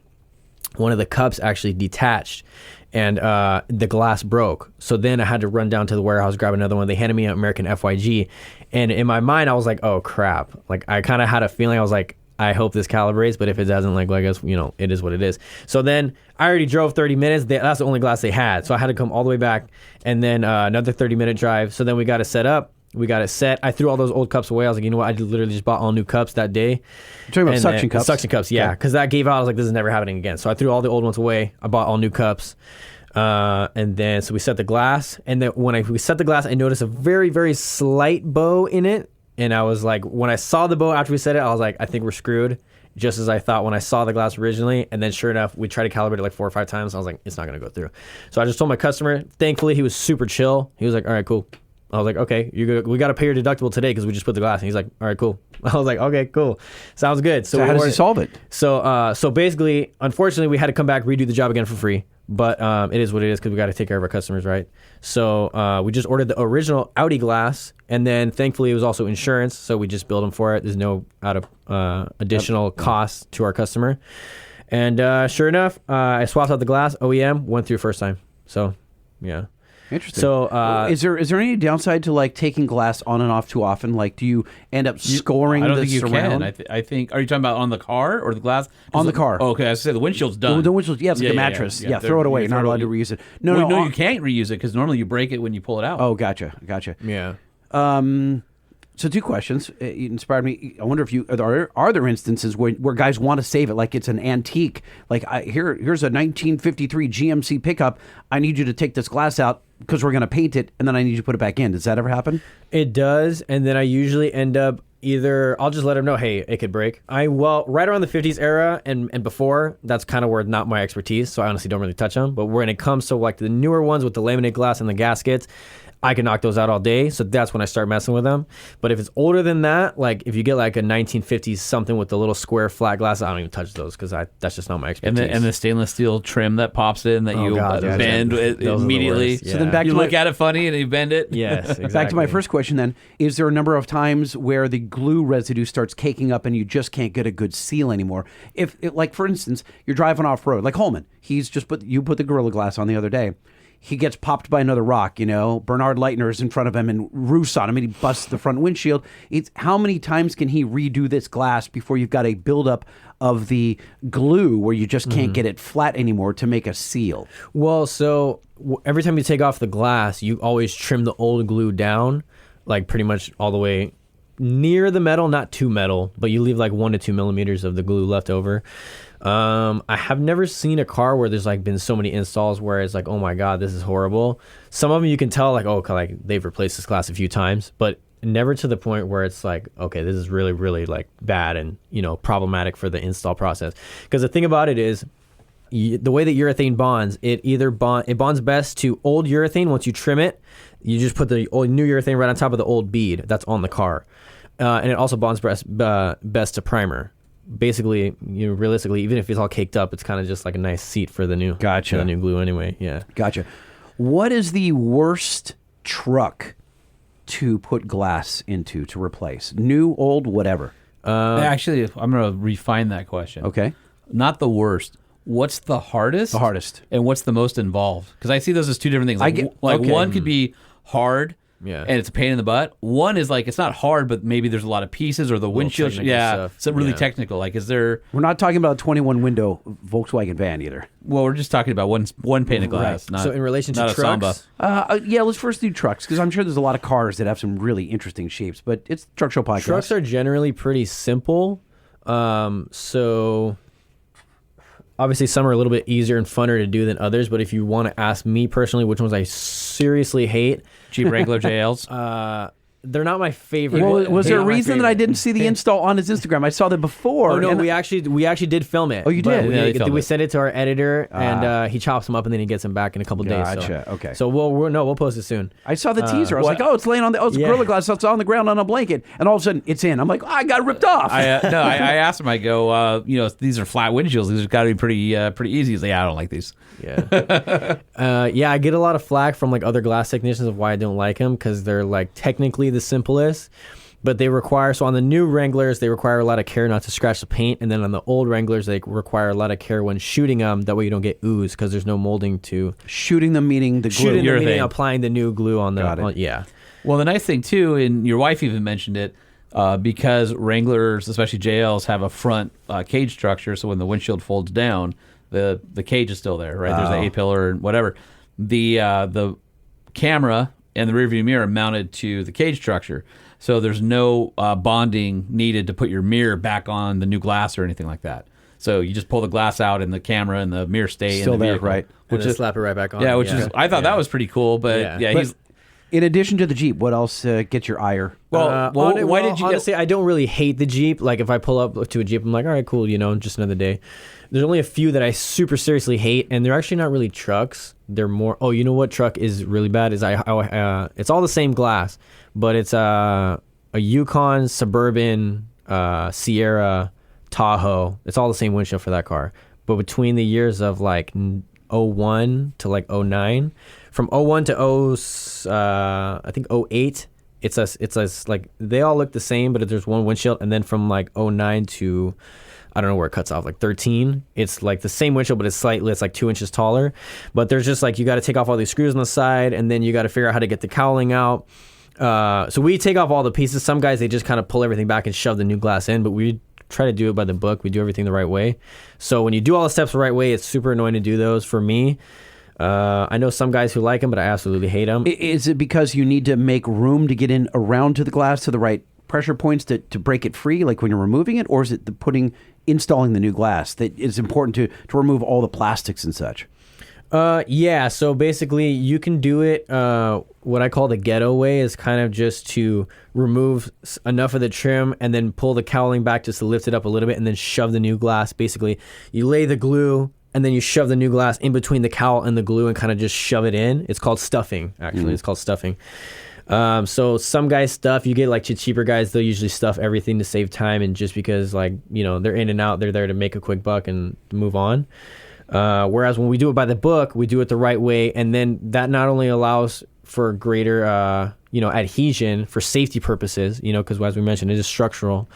One of the cups actually detached, and the glass broke. So then I had to run down to the warehouse, grab another one. They handed me an American FYG, and in my mind I was like, oh crap. Like I kind of had a feeling, I was like, I hope this calibrates, but if it doesn't, like I guess, it is what it is. So then I already drove 30 minutes. That's the only glass they had. So I had to come all the way back, and then another 30-minute drive. So then we got it set up. We got it set. I threw all those old cups away. I was like, you know what? I literally just bought all new cups that day. You're talking about suction cups? Suction cups, yeah. Because that gave out. I was like, this is never happening again. So I threw all the old ones away. I bought all new cups. And then, so we set the glass. And then when we set the glass, I noticed a very, very slight bow in it. And I was like, when I saw the bow after we set it, I was like, I think we're screwed. Just as I thought when I saw the glass originally. And then sure enough, we tried to calibrate it like 4 or 5 times. I was like, it's not going to go through. So I just told my customer. Thankfully, he was super chill. He was like, all right, cool. I was like, okay, we got to pay your deductible today because we just put the glass. And he's like, all right, cool. I was like, okay, cool. Sounds good. So how does he solve it? So basically, unfortunately, we had to come back, redo the job again for free. But it is what it is because we got to take care of our customers, right? So we just ordered the original Audi glass, and then thankfully it was also insurance, so we just billed them for it. There's no additional cost to our customer. And sure enough, I swapped out the glass, OEM, went through first time. So, yeah. Interesting. So, is there any downside to like taking glass on and off too often? Like, do you end up scoring I don't the think you surround? can. I think. Are you talking about on the car or the glass? On the car. Oh, okay, I say the windshield's done. The windshield, yeah, it's like a mattress. Yeah, throw it away. You're not allowed to reuse it. No, you can't reuse it because normally you break it when you pull it out. Oh, gotcha. Yeah. So 2 questions. It inspired me. I wonder if are there instances where guys want to save it, like it's an antique. Like here's a 1953 GMC pickup. I need you to take this glass out because we're going to paint it, and then I need you to put it back in. Does that ever happen? It does, and then I usually end up either I'll just let them know, hey, it could break. Right around the 50s era and before, that's kind of where not my expertise, so I honestly don't really touch them. But when it comes to like the newer ones with the laminate glass and the gaskets, I can knock those out all day, so that's when I start messing with them. But if it's older than that, like if you get like a 1950s something with the little square flat glass, I don't even touch those because that's just not my expertise. And the stainless steel trim that pops in that bend immediately. Yeah. So then you look at it funny and you bend it. Yes, exactly. Back to my first question then. Is there a number of times where the glue residue starts caking up and you just can't get a good seal anymore? Like for instance, you're driving off road, like Holman, you put the Gorilla Glass on the other day. He gets popped by another rock, Bernard Leitner's in front of him and roofs on him, and he busts the front windshield. It's how many times can he redo this glass before you've got a buildup of the glue where you just can't get it flat anymore to make a seal? Well, so every time you take off the glass, you always trim the old glue down, like pretty much all the way near the metal, not too metal, but you leave like 1 to 2 millimeters of the glue left over. I have never seen a car where there's like been so many installs where it's like, oh my god, this is horrible. Some of them you can tell like, oh, like they've replaced this glass a few times, but never to the point where it's like, okay, this is really, really like bad and problematic for the install process. Because the thing about it is, the way that urethane bonds, it bonds best to old urethane. Once you trim it, you just put the new urethane right on top of the old bead that's on the car, and it also bonds best to primer. Basically, realistically, even if it's all caked up, it's kind of just like a nice seat for the new glue anyway. Yeah. Gotcha. What is the worst truck to put glass into to replace? New, old, whatever. Actually, I'm going to refine that question. Okay. Not the worst. What's the hardest? The hardest. And what's the most involved? Because I see those as two different things. One could be hard. Yeah. And it's a pain in the butt. One is like, it's not hard, but maybe there's a lot of pieces or the windshield. Yeah. Stuff. It's really technical. Like, is there... We're not talking about a 21 window Volkswagen van either. Well, we're just talking about one pane of glass. Not, so in relation to not trucks... yeah, let's first do trucks, because I'm sure there's a lot of cars that have some really interesting shapes, but it's Truck Show Podcast. Trucks are generally pretty simple. So obviously some are a little bit easier and funner to do than others, but if you want to ask me personally which ones I seriously hate, Jeep Wrangler JLs. they're not my favorite. Well, was They're there a not my reason that I favorite. didn't see the install on his Instagram? I saw that before. Oh no, and we actually did film it. Oh, you but did? Yeah, they filmed we it. sent it to our editor, and he chops them up, and then he gets them back in a couple days. Gotcha, So. okay. So we'll post it soon. I saw the teaser. I was what- like, oh, it's laying on the Yeah. Gorilla Glass. So it's on the ground on a blanket. And all of a sudden, it's in. I'm like, oh, I got ripped off. I asked him. I go, these are flat windshields. These have got to be pretty easy. He's like, yeah, I don't like these. Yeah. Yeah, I get a lot of flack from like other glass technicians of why I don't like them because they're like technically the simplest, but they require, so on the new Wranglers, they require a lot of care not to scratch the paint. And then on the old Wranglers, they require a lot of care when shooting them. That way you don't get ooze because there's no molding to Shooting them, meaning the glue. shooting Your them, meaning thing. applying the new glue on the, Got it. yeah. Well, the nice thing too, and your wife even mentioned it, because Wranglers, especially JLs, have a front cage structure. So when the windshield folds down, the cage is still there, right? There's the A-pillar and whatever. The camera and the rearview mirror are mounted to the cage structure. So there's no bonding needed to put your mirror back on the new glass or anything like that. So you just pull the glass out and the camera and the mirror stay Still in the there, vehicle. right. Which is slap it right back on. Yeah, which is, I thought that was pretty cool, but Yeah. he's... In addition to the Jeep, what else gets your ire? Why did you honestly, I don't really hate the Jeep. Like if I pull up to a Jeep, I'm like, all right, cool, just another day. There's only a few that I super seriously hate, and they're actually not really trucks. They're more. Oh, you know what truck is really bad? Is it's all the same glass, but it's a Yukon, Suburban, Sierra, Tahoe. It's all the same windshield for that car. But between the years of like 01 to like 09, from 01 to I think 08, it's like they all look the same, but there's one windshield, and then from like 09 to I don't know where it cuts off, like 13, it's like the same windshield, but it's like 2 inches taller. But there's just like you got to take off all these screws on the side, and then you got to figure out how to get the cowling out. So we take off all the pieces. Some guys, they just kind of pull everything back and shove the new glass in, but we try to do it by the book. We do everything the right way. So when you do all the steps the right way, it's super annoying to do those for me. I know some guys who like them, but I absolutely hate them. Is it because you need to make room to get in around to the glass to the right pressure points to break it free, like when you're removing it? Or is it installing the new glass that is important to remove all the plastics and such? Yeah, so basically you can do it what I call the ghetto way, is kind of just to remove enough of the trim and then pull the cowling back just to lift it up a little bit and then shove the new glass. Basically, you lay the glue and then you shove the new glass in between the cowl and the glue and kind of just shove it in. It's called stuffing, actually. It's called stuffing. So some guys stuff, you get like cheaper guys, they'll usually stuff everything to save time, and just because like, they're in and out, they're there to make a quick buck and move on. Whereas when we do it by the book, we do it the right way, and then that not only allows for greater, adhesion for safety purposes, because as we mentioned, it is structural.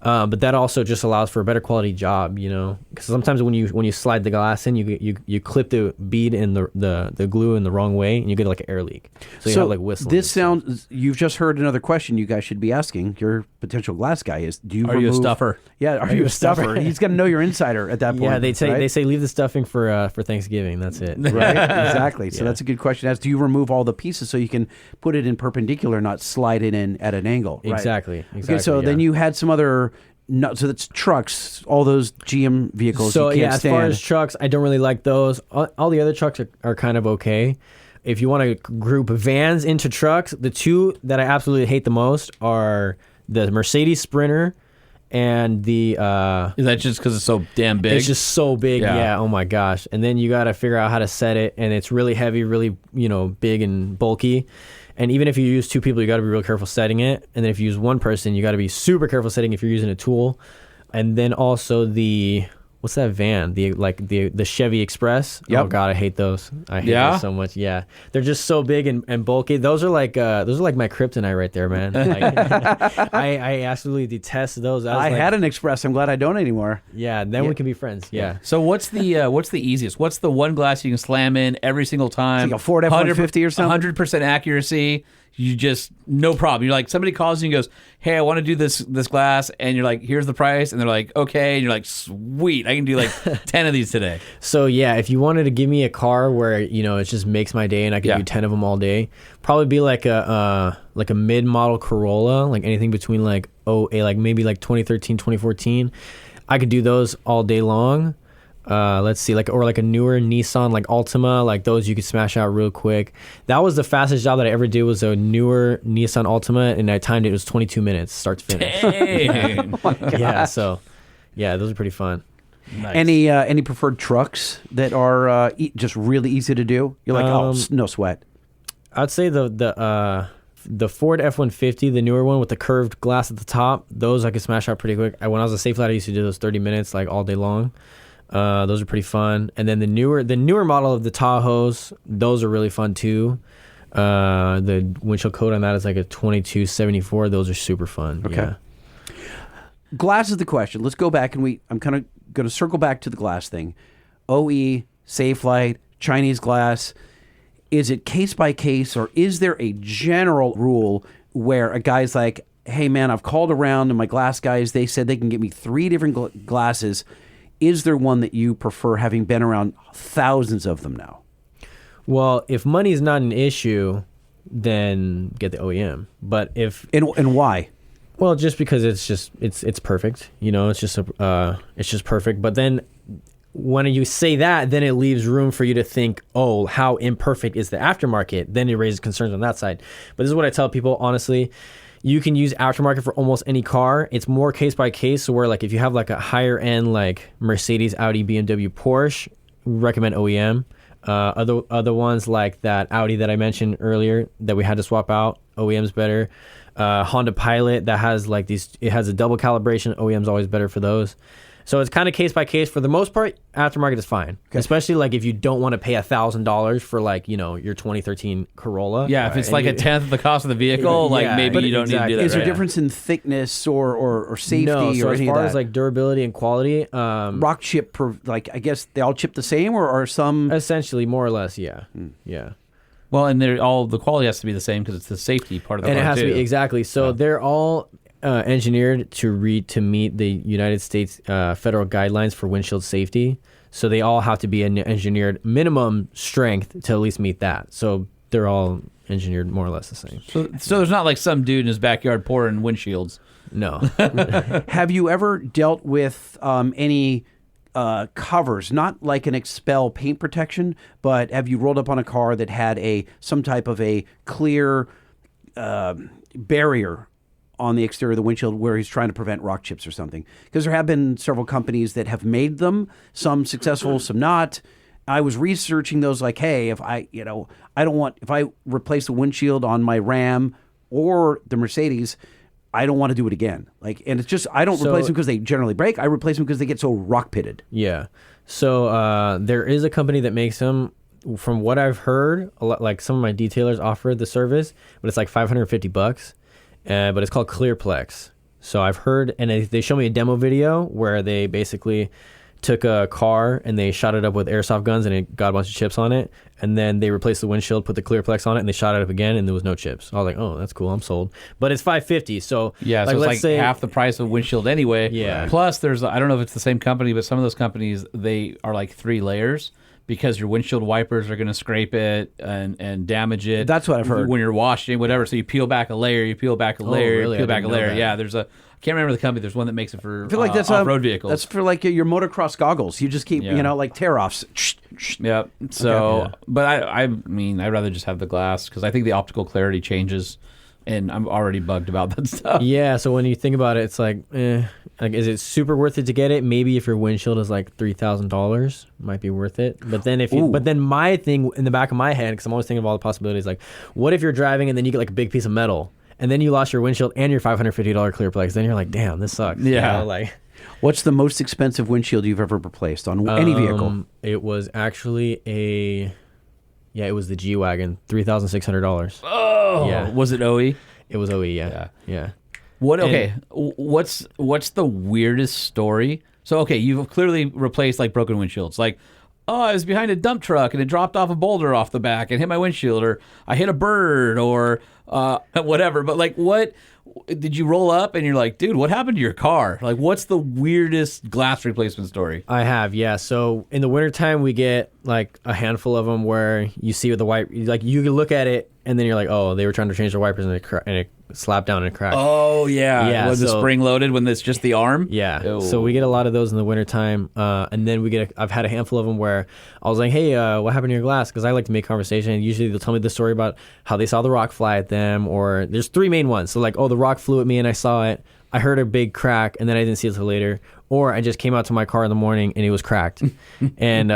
But that also just allows for a better quality job, because sometimes when you slide the glass in, you clip the bead in the glue in the wrong way, and you get like an air leak. So you have like whistling. This sounds. You've just heard another question you guys should be asking your potential glass guy is: Do you Are you a remove- stuffer? Yeah, are you a stuffer? He's got to know your insider at that point. Yeah, they right? say leave the stuffing for Thanksgiving. That's it. Right, exactly. So that's a good question. As do you remove all the pieces so you can put it in perpendicular, not slide it in at an angle? Right? Exactly. Okay, so then you had some other. No, so that's trucks. All those GM vehicles. So you can't as stand. far as trucks, I don't really like those. All the other trucks are kind of okay. If you want to group vans into trucks, the two that I absolutely hate the most are the Mercedes Sprinter and the Is that just because it's so damn big? It's just so big. Yeah. Yeah. Oh my gosh. And then you got to figure out how to set it, and it's really heavy, really, big and bulky. And even if you use two people, you got to be real careful setting it. And then if you use one person, you got to be super careful setting if you're using a tool. And then also what's that van? The Chevy Express. Yep. Oh God, I hate those. I hate Yeah? those so much. Yeah, they're just so big and bulky. Those are like my kryptonite right there, man. Like, I absolutely detest those. I had an Express. I'm glad I don't anymore. Yeah, then we can be friends. Yeah. So what's the easiest? What's the one glass you can slam in every single time? It's like a Ford F-150 or something? 100% accuracy. You just, no problem. You're like, somebody calls you and goes, hey, I want to do this glass. And you're like, here's the price. And they're like, okay. And you're like, sweet. I can do like 10 of these today. So yeah, if you wanted to give me a car where it just makes my day and I could do 10 of them all day, probably be like a mid-model Corolla, like anything between maybe 2013, 2014. I could do those all day long. Let's see, like a newer Nissan like Altima, like those you could smash out real quick. That was the fastest job that I ever did, was a newer Nissan Altima, and I timed it was 22 minutes start to finish. Dang. Yeah, so yeah, those are pretty fun. Nice. Any preferred trucks that are just really easy to do? You're like, no sweat. I'd say the Ford F-150, the newer one with the curved glass at the top, those I could smash out pretty quick. When I was a safe lad, I used to do those 30 minutes like all day long. Those are pretty fun. And then the newer model of the Tahoes, those are really fun too. The windshield coat on that is like a 2274. Those are super fun. Okay. Yeah. Glass is the question. Let's go back and I'm kind of going to circle back to the glass thing. OE, Safe Light, Chinese glass. Is it case by case, or is there a general rule where a guy's like, hey man, I've called around and my glass guys, they said they can get me 3 different glasses. Is there one that you prefer, having been around thousands of them now? Well, if money is not an issue, then get the OEM. But if and why? Well, just because it's perfect. It's just perfect. But then when you say that, then it leaves room for you to think, oh, how imperfect is the aftermarket? Then it raises concerns on that side. But this is what I tell people, honestly. You can use aftermarket for almost any car. It's more case by case. So where like if you have like a higher end like Mercedes, Audi, BMW, Porsche, recommend OEM. Other ones like that Audi that I mentioned earlier that we had to swap out, OEM's better. Honda Pilot that has like it has a double calibration. OEM's always better for those. So it's kind of case by case. For the most part, aftermarket is fine. Okay. Especially like if you don't want to pay $1,000 for like, your 2013 Corolla. Yeah, if it's like a tenth of the cost of the vehicle, like maybe you don't need to do that. Is there a difference in thickness or safety? No, so or as anything far of as that? like durability and quality, rock chip, I guess they all chip the same, or are some essentially more or less, yeah, yeah. Well, and the quality has to be the same because it's the safety part of the car, and it has too. to be exactly. So they're all engineered to meet the United States federal guidelines for windshield safety. So they all have to be an engineered minimum strength to at least meet that. So they're all engineered more or less the same. So there's not like some dude in his backyard pouring windshields. No. Have you ever dealt with any covers, not like an Expel paint protection, but have you rolled up on a car that had some type of a clear barrier on the exterior of the windshield where he's trying to prevent rock chips or something? Because there have been several companies that have made them, some successful, some not. I was researching those, like, hey, if I replace the windshield on my Ram or the Mercedes, I don't want to do it again. And it's just, I don't replace them because they generally break. I replace them because they get so rock pitted. Yeah. So there is a company that makes them. From what I've heard, like some of my detailers offer the service, but it's like $550. But it's called Clearplex. So I've heard, and they show me a demo video where they basically took a car and they shot it up with airsoft guns and it got a bunch of chips on it. And then they replaced the windshield, put the Clearplex on it, and they shot it up again, and there was no chips. I was like, oh, that's cool. I'm sold. But it's $550. So yeah, so it's like half the price of windshield anyway. Yeah. Plus, I don't know if it's the same company, but some of those companies, they are like 3 layers. Because your windshield wipers are going to scrape it and damage it. That's what I've heard. When you're washing, whatever. So you peel back a layer, you peel back a layer, really? you peel I back a didn't know layer. that. Yeah, I can't remember the company. There's one that makes it for I feel like that's off-road vehicles. That's for like your motocross goggles. You just keep, like tear-offs. Yeah. So, but I mean, I'd rather just have the glass because I think the optical clarity changes. And I'm already bugged about that stuff. Yeah, so when you think about it, it's like, is it super worth it to get it? Maybe if your windshield is like $3,000, might be worth it. But then but my thing in the back of my head, because I'm always thinking of all the possibilities, like, what if you're driving and then you get like a big piece of metal, and then you lost your windshield and your $550 Clearplex? Then you're like, damn, this sucks. Yeah. What's the most expensive windshield you've ever replaced on any vehicle? It was actually it was the G-Wagon, $3,600. Oh, yeah. Was it OE? It was OE, yeah. What? Okay, what's the weirdest story? So, okay, you've clearly replaced like broken windshields. Like, oh, I was behind a dump truck and it dropped off a boulder off the back and hit my windshield, or I hit a bird, or whatever. But like, what did you roll up and you're like, dude, what happened to your car? Like, what's the weirdest glass replacement story? I have, yeah. So in the wintertime, we get like a handful of them where you see with the wipe, like you can look at it and then you're like, oh, they were trying to change their wipers and slap down and crack. Oh yeah, Yeah, When the so- spring loaded, when it's just the arm. Yeah. Oh. So we get a lot of those in the wintertime. And then I've had a handful of them where I was like, hey, what happened to your glass? Because I like to make conversation. And usually they'll tell me the story about how they saw the rock fly at them, or there's three main ones. So like, oh, the rock flew at me and I saw it. I heard a big crack and then I didn't see it till later. Or I just came out to my car in the morning and it was cracked. And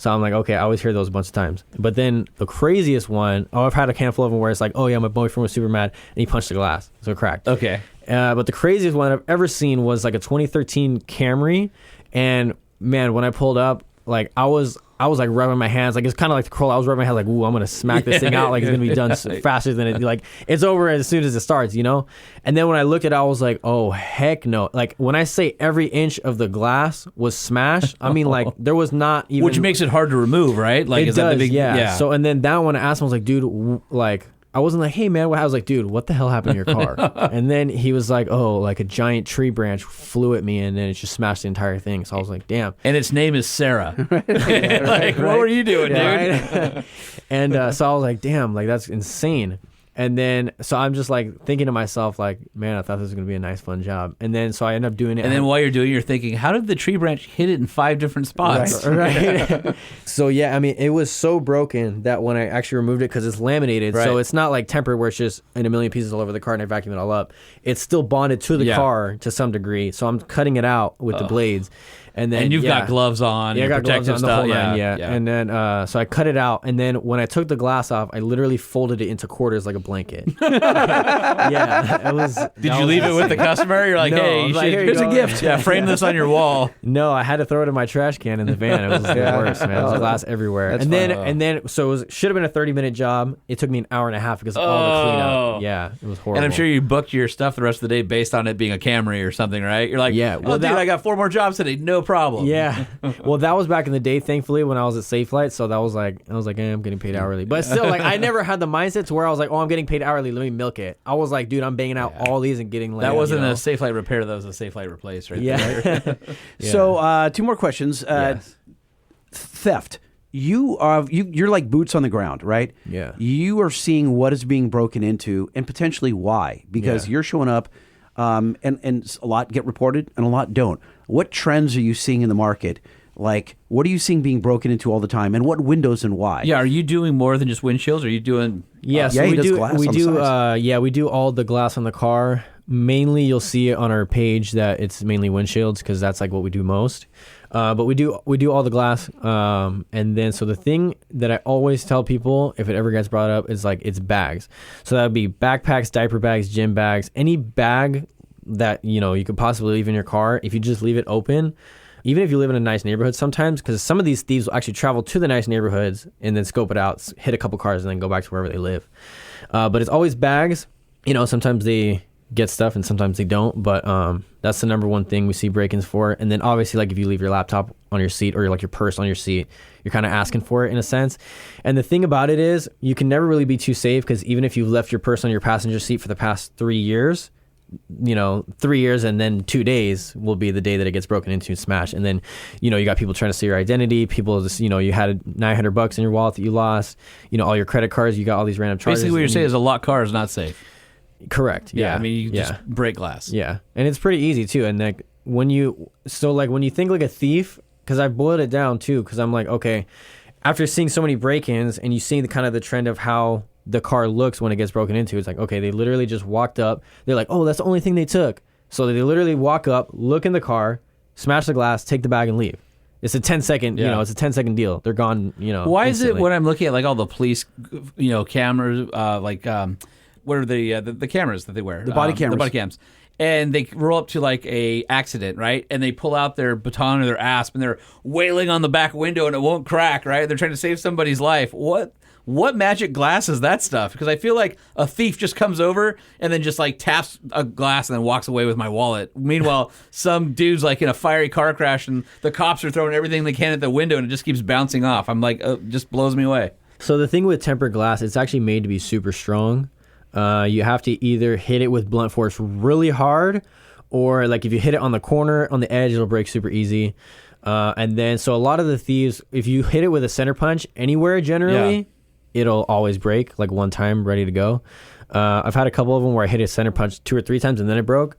so I'm like, okay, I always hear those a bunch of times. But then the craziest one, I've had a handful of them where it's like, oh yeah, my boyfriend was super mad and he punched the glass. So it cracked. Okay. But the craziest one I've ever seen was like a 2013 Camry. And man, when I pulled up, like I was like rubbing my hands, like it's kind of like the Corolla. I was rubbing my hands, like, ooh, I'm gonna smack this thing out, like it's gonna be done faster than it. Like it's over as soon as it starts, you know. And then when I looked at it, I was like, oh heck no! Like when I say every inch of the glass was smashed, I mean like there was not even. Which makes it hard to remove, right? Like It is that does, the big yeah. So and then that one I asked him, I was like, dude, like. I wasn't like, hey man, I was like, dude, what the hell happened to your car? And then he was like, oh, like a giant tree branch flew at me and then it just smashed the entire thing. So I was like, damn. And its name is Sarah. Like, what were you doing, dude? Right? And so I was like, damn, like that's insane. And then, so I'm just like thinking to myself, like, man, I thought this was going to be a nice, fun job. And then, so I end up doing it. And then while you're doing it, you're thinking, how did the tree branch hit it in 5 different spots? Right. So yeah, I mean, it was so broken that when I actually removed it, because it's laminated, Right. so it's not like tempered where it's just in a million pieces all over the car and I vacuum it all up. It's still bonded to the Yeah. car to some degree. So I'm cutting it out with the blades. And then And you've yeah. got gloves on. Yeah, I and got gloves protective on the stuff. whole nine, yeah. And then, so I cut it out, and then when I took the glass off, I literally folded it into quarters like a blanket. Yeah, it was. Did you leave it with the customer? You're like, No, hey, I'm you like, should, here you here's a go. gift. Yeah, frame this on your wall. No, I had to throw it in my trash can in the van. It was the worst, man. There was glass everywhere. That's And then, so it should have been a 30-minute job. It took me an hour and a half because of all the cleanup. Yeah, it was horrible. And I'm sure you booked your stuff the rest of the day based on it being a Camry or something, right? You're like, Yeah, well, well, dude, I got 4 more jobs today. No problem. Yeah. Well, that was back in the day, thankfully, when I was at Safe Flight. So that was like, I was like, I'm getting paid hourly. But still, like, I never had the mindset to where I was like, oh, I'm getting paid hourly. Let me milk it. I was like, dude, I'm banging out all these and getting like. That wasn't you know. a Safe Light repair. That was a Safe Light replace, right? Yeah. There. Yeah. So 2 more questions. Yes. Theft. You're like boots on the ground, right? Yeah. You are seeing what is being broken into and potentially why, because Yeah. you're showing up, and a lot get reported and a lot don't. What trends are you seeing in the market? Like, what are you seeing being broken into all the time, and what windows and why? Yeah, are you doing more than just windshields? Are you doing? Yeah, so yeah, he we does do. glass We on the do. sides. We do all the glass on the car. Mainly, you'll see it on our page that it's mainly windshields because that's like what we do most. But we do all the glass. And then, so the thing that I always tell people if it ever gets brought up is like it's bags. So that would be backpacks, diaper bags, gym bags, any bag that you could possibly leave in your car. If you just leave it open. Even if you live in a nice neighborhood sometimes, because some of these thieves will actually travel to the nice neighborhoods and then scope it out, hit a couple cars, and then go back to wherever they live. But it's always bags. Sometimes they get stuff and sometimes they don't. But that's the number one thing we see break-ins for. And then obviously, like if you leave your laptop on your seat or like your purse on your seat, you're kind of asking for it in a sense. And the thing about it is you can never really be too safe because even if you've left your purse on your passenger seat for the past 3 years, 3 years and then 2 days will be the day that it gets broken into and smashed. And then, you got people trying to steal your identity. People just, you had $900 in your wallet that you lost, all your credit cards, you got all these random charges. Basically, what you're saying is a locked car is not safe. Correct. Yeah. I mean, you just break glass. Yeah. And it's pretty easy too. And like when you think like a thief, because I've boiled it down too, because I'm like, okay, after seeing so many break-ins and you see the trend of how the car looks when it gets broken into, it's like, okay, they literally just walked up. They're like, oh, that's the only thing they took. So they literally walk up, look in the car, smash the glass, take the bag and leave. It's a 10-second, it's a 10-second deal. They're gone, Why is it instantly. when I'm looking at like all the police, cameras, what are the cameras that they wear? The body cameras. The body cams. And they roll up to like a accident, right? And they pull out their baton or their asp and they're wailing on the back window and it won't crack, right? They're trying to save somebody's life. What magic glass is that stuff? Because I feel like a thief just comes over and then just like taps a glass and then walks away with my wallet. Meanwhile, some dude's like in a fiery car crash and the cops are throwing everything they can at the window and it just keeps bouncing off. I'm like, just blows me away. So the thing with tempered glass, it's actually made to be super strong. You have to either hit it with blunt force really hard, or like if you hit it on the corner, on the edge, it'll break super easy. And then, so a lot of the thieves, if you hit it with a center punch anywhere generally, it'll always break like one time, ready to go. I've had a couple of them where I hit a center punch 2 or 3 times and then it broke.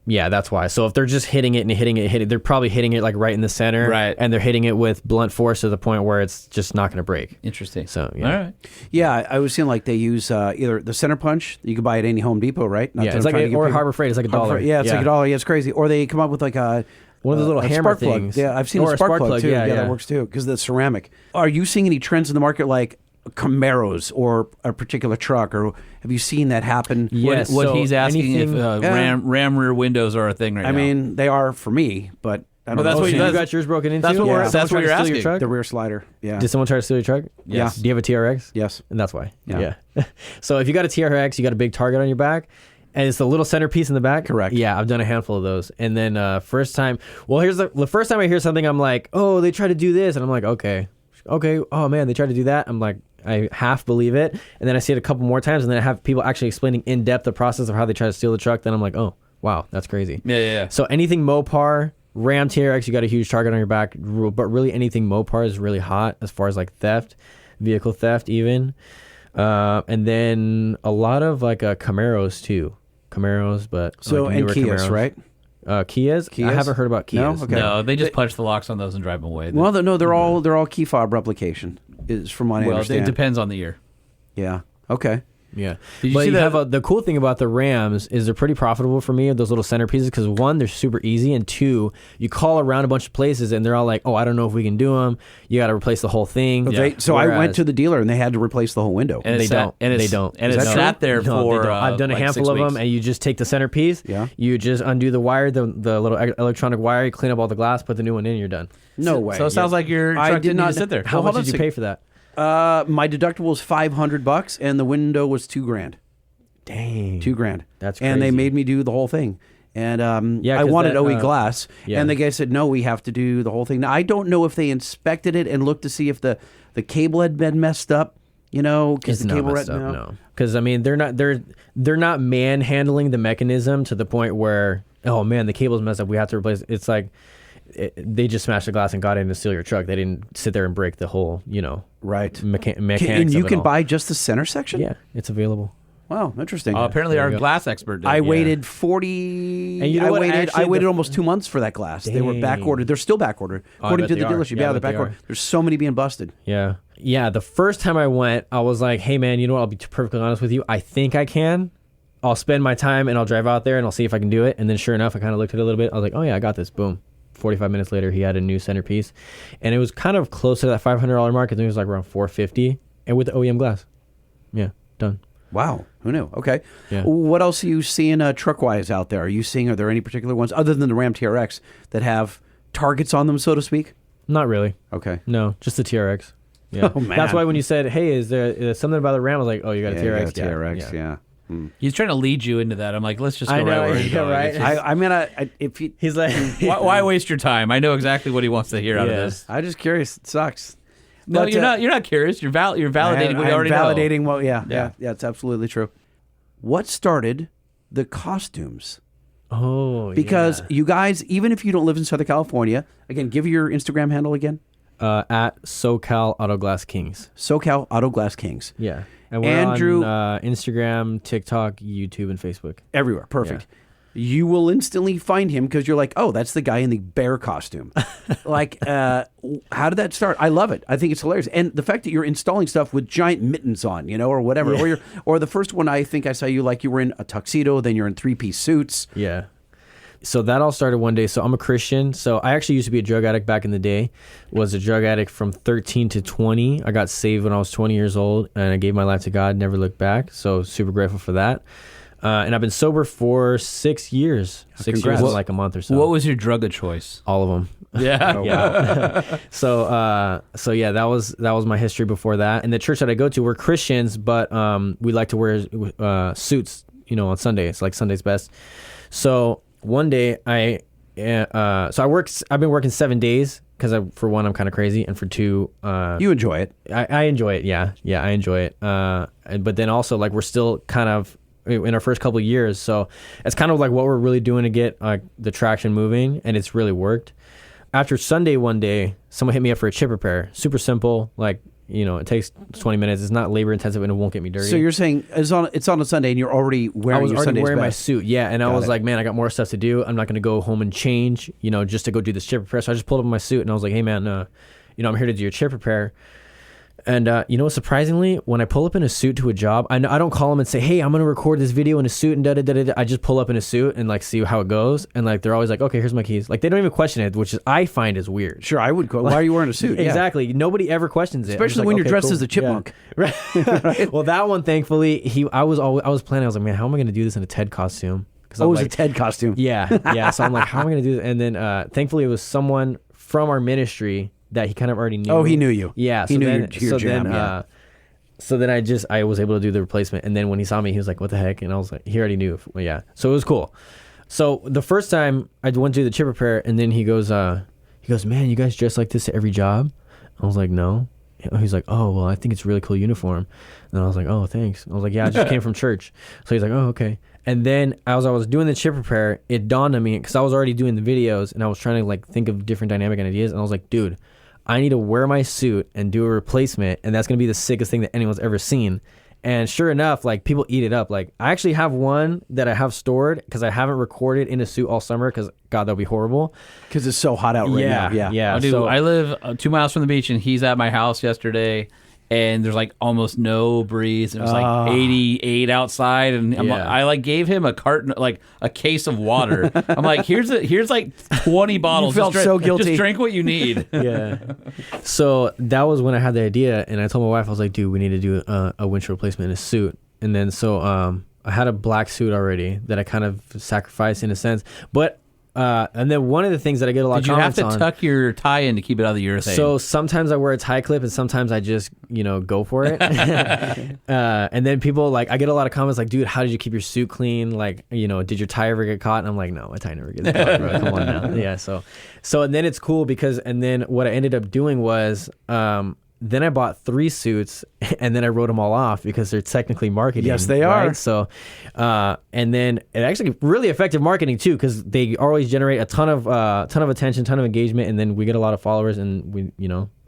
Yeah, that's why. So if they're just hitting it and hitting it, they're probably hitting it like right in the center, Right. And they're hitting it with blunt force to the point where it's just not going to break. Interesting. So yeah. All right. Yeah, I was seeing like they use either the center punch you can buy at any Home Depot, right? Not Yeah, that it's I'm like trying to get or people- Harbor Freight. It's like $1. Harbor Freight. Yeah, it's like $1. Yeah, it's crazy. Or they come up with like a One of those little a hammer spark plug. things. Yeah, I've seen Or a a spark spark plug plug, too. yeah, that yeah. works too because the ceramic. Are you seeing any trends in the market like Camaros or a particular truck, or have you seen that happen? Yes. What so he's asking anything- if Yeah. ram rear windows are a thing right I now. mean, they are for me, but I don't Well, that's know. what So you- you that's- got yours broken into? that's what we're- Did that's someone what try you're to steal your asking. truck? the rear slider. Yeah. Did someone try to steal your truck? Yes. Do you have a TRX? Yes. And that's why. Yeah. Yeah. So if you got a TRX, you got a big target on your back, and it's the little centerpiece in the back. Correct. Yeah, I've done a handful of those. And then first time, well, here's the first time I hear something, I'm like, oh, they tried to do this, and I'm like, okay. Oh man, they tried to do that. I'm like, I half believe it, and then I see it a couple more times, and then I have people actually explaining in depth the process of how they try to steal the truck. Then I'm like, oh wow, that's crazy. Yeah. So anything Mopar, Ram TRX, you got a huge target on your back. But really, anything Mopar is really hot as far as like theft, vehicle theft, even. And then a lot of like Camaros too. Camaros, but So like and newer Kias, Camaros. right? Kias? I Kias? haven't heard about Kias. No? Okay. No, they just punch the locks on those and drive them away. Well, no, they're all key fob replication. Is from what I well, understand. it depends on the year. Yeah. Okay. Yeah. Did you But see you that- have the cool thing about the Rams is they're pretty profitable for me, those little centerpieces, because one, they're super easy, and two, you call around a bunch of places and they're all like, oh, I don't know if we can do them. You got to replace the whole thing. So I went Whereas- to the dealer and they had to replace the whole window. And They it sat- don't. And They it's- don't. And Is it that sat true? there No, they for. don't. I've done a like handful 6 of weeks. them, and you just take the centerpiece. Yeah. You just undo the wire, the little electronic wire. You clean up all the glass, put the new one in, you're done. No way. So it sounds like your I truck did didn't not need to sit there. How Well, much hold on did you a pay for that? My deductible was $500 and the window was $2,000. Dang. $2,000. That's And they crazy. made me do the whole thing. And Yeah, I 'cause wanted that, OE glass. yeah. And the guy said, no, we have to do the whole thing. Now, I don't know if they inspected it and looked to see if the cable had been messed up, because It's the not cable messed right up, now. no. Because I mean, they're not manhandling the mechanism to the point where, oh man, the cable's messed up, we have to replace it. It's like they just smashed the glass and got in to steal your truck. They didn't sit there and break the whole, Right. mechanics. And you of it can all. buy just the center section? Yeah, it's available. Wow, interesting. Apparently, There our you go. glass expert did. I Yeah. waited 40. And you know I what? waited. Actually, I waited the- almost 2 months for that glass. They were back Dang. ordered. They're still back ordered, I according bet to the they are. dealership. Yeah, I they're bet they back ordered. are. There's so many being busted. Yeah. Yeah. The first time I went, I was like, hey, man, you know what? I'll be perfectly honest with you. I think I can. I'll spend my time and I'll drive out there and I'll see if I can do it. And then sure enough, I kind of looked at it a little bit. I was like, oh, yeah, I got this. Boom. 45 minutes later, he had a new centerpiece. And it was kind of close to that $500 mark. I think it was like around $450. And with the OEM glass. Yeah. Done. Wow, who knew? Okay. Yeah. What else are you seeing truck-wise out there? Are there any particular ones other than the Ram TRX that have targets on them, so to speak? Not really. Okay. No, just the TRX. Yeah. Oh, man. That's why when you said, hey, is there something about the Ram? I was like, oh, you got a Yeah, TRX? yeah, TRX, yeah. He's trying to lead you into that. I'm like, let's just go I know, right where he's yeah, going. right. It's just- I mean, if you, He's like, why waste your time? I know exactly what he wants to hear out of Yeah. this. I'm just curious. It sucks. No, But, you're not. You're not curious. You're validating what you already know. validating what? Yeah. Yeah, it's absolutely true. What started the costumes? oh, Because yeah. you guys, even if you don't live in Southern California, again, give your Instagram handle again. At SoCal Auto Glass Kings. SoCal Auto Glass Kings. Yeah. And we're Andrew- on Instagram, TikTok, YouTube, and Facebook. Everywhere. Perfect. You will instantly find him because you're like, oh, that's the guy in the bear costume. Like, how did that start? I love it. I think it's hilarious. And the fact that you're installing stuff with giant mittens on, or whatever. Or the first one I think I saw you like you were in a tuxedo, then you're in 3-piece suits. Yeah. So that all started one day. So I'm a Christian. So I actually used to be a drug addict back in the day. Was a drug addict from 13 to 20. I got saved when I was 20 years old, and I gave my life to God, never looked back. So super grateful for that. And I've been sober for 6 years. 6 years Congrats. and like a month or so. What was your drug of choice? All of them. Yeah. Yeah. So yeah, that was my history before that. And the church that I go to, we're Christians, but we like to wear suits, on Sundays, like Sunday's best. So one day I've been working 7 days because for one, I'm kind of crazy. And for two, You enjoy it. I enjoy it. Yeah. I enjoy it. But then also like we're still kind of in our first couple of years. So it's kind of like what we're really doing to get the traction moving. And it's really worked. After Sunday one day, someone hit me up for a chip repair. Super simple, like it takes 20 minutes. It's not labor intensive and it won't get me dirty. So you're saying it's on a Sunday and you're already wearing I was your already Sunday's wearing my best. suit, yeah, and I Got was it. like, man, I got more stuff to do. I'm not going to go home and change, just to go do this chip repair. So I just pulled up my suit and I was like, hey, man, I'm here to do your chip repair. And surprisingly, when I pull up in a suit to a job, I don't call them and say, hey, I'm going to record this video in a suit and da-da-da-da-da. I just pull up in a suit and like see how it goes. And like they're always like, okay, here's my keys. Like they don't even question it, which I find is weird. Sure, I would go. Why are you wearing a suit? Yeah. Exactly. Nobody ever questions it. Especially when you're dressed as a chipmunk. Yeah. Right. Well, that one, thankfully, I was planning. I was like, man, how am I going to do this in a Ted costume? Oh, it was a Ted costume. Yeah. So I'm like, how am I going to do this? And then thankfully, it was someone from our ministry that he kind of already knew. Oh, he knew you. Yeah. He knew your jam, yeah. So then I was able to do the replacement. And then when he saw me, he was like, what the heck? And I was like, he already knew. Well, yeah. So it was cool. So the first time I went to do the chip repair, and then he goes, man, you guys dress like this at every job? I was like, no. He's like, oh, well, I think it's a really cool uniform. And I was like, oh, thanks. I was like, yeah, I just came from church. So he's like, oh, okay. And then as I was doing the chip repair, it dawned on me, because I was already doing the videos, and I was trying to like think of different dynamic ideas. And I was like, dude, I need to wear my suit and do a replacement, and that's going to be the sickest thing that anyone's ever seen. And sure enough, like people eat it up. Like I actually have one that I have stored because I haven't recorded in a suit all summer because God, that would be horrible. Because it's so hot out right now. Yeah. Oh, dude, So I live 2 miles from the beach, and he's at my house yesterday, and there's like almost no breeze. It was like 88 outside, and I like gave him a carton, like a case of water. I'm like, here's like 20 bottles. You felt so guilty. Just drink what you need. yeah. So that was when I had the idea, and I told my wife, I was like, dude, we need to do a windshield replacement in a suit. And then I had a black suit already that I kind of sacrificed in a sense, but and then one of the things that I get a lot Did of you have comments to on, tuck your tie in to keep it out of the urethane? so sometimes I wear a tie clip and sometimes I just, go for it. And then people like, I get a lot of comments like, dude, how did you keep your suit clean? Like, did your tie ever get caught? And I'm like, no, my tie never gets caught, bro. Come on now. Yeah. So and then it's cool because, and then what I ended up doing was, then I bought 3 suits and then I wrote them all off because they're technically marketing. Yes, they right? are. So, and then it actually really effective marketing too, because they always generate a ton of attention, ton of engagement, and then we get a lot of followers, and we,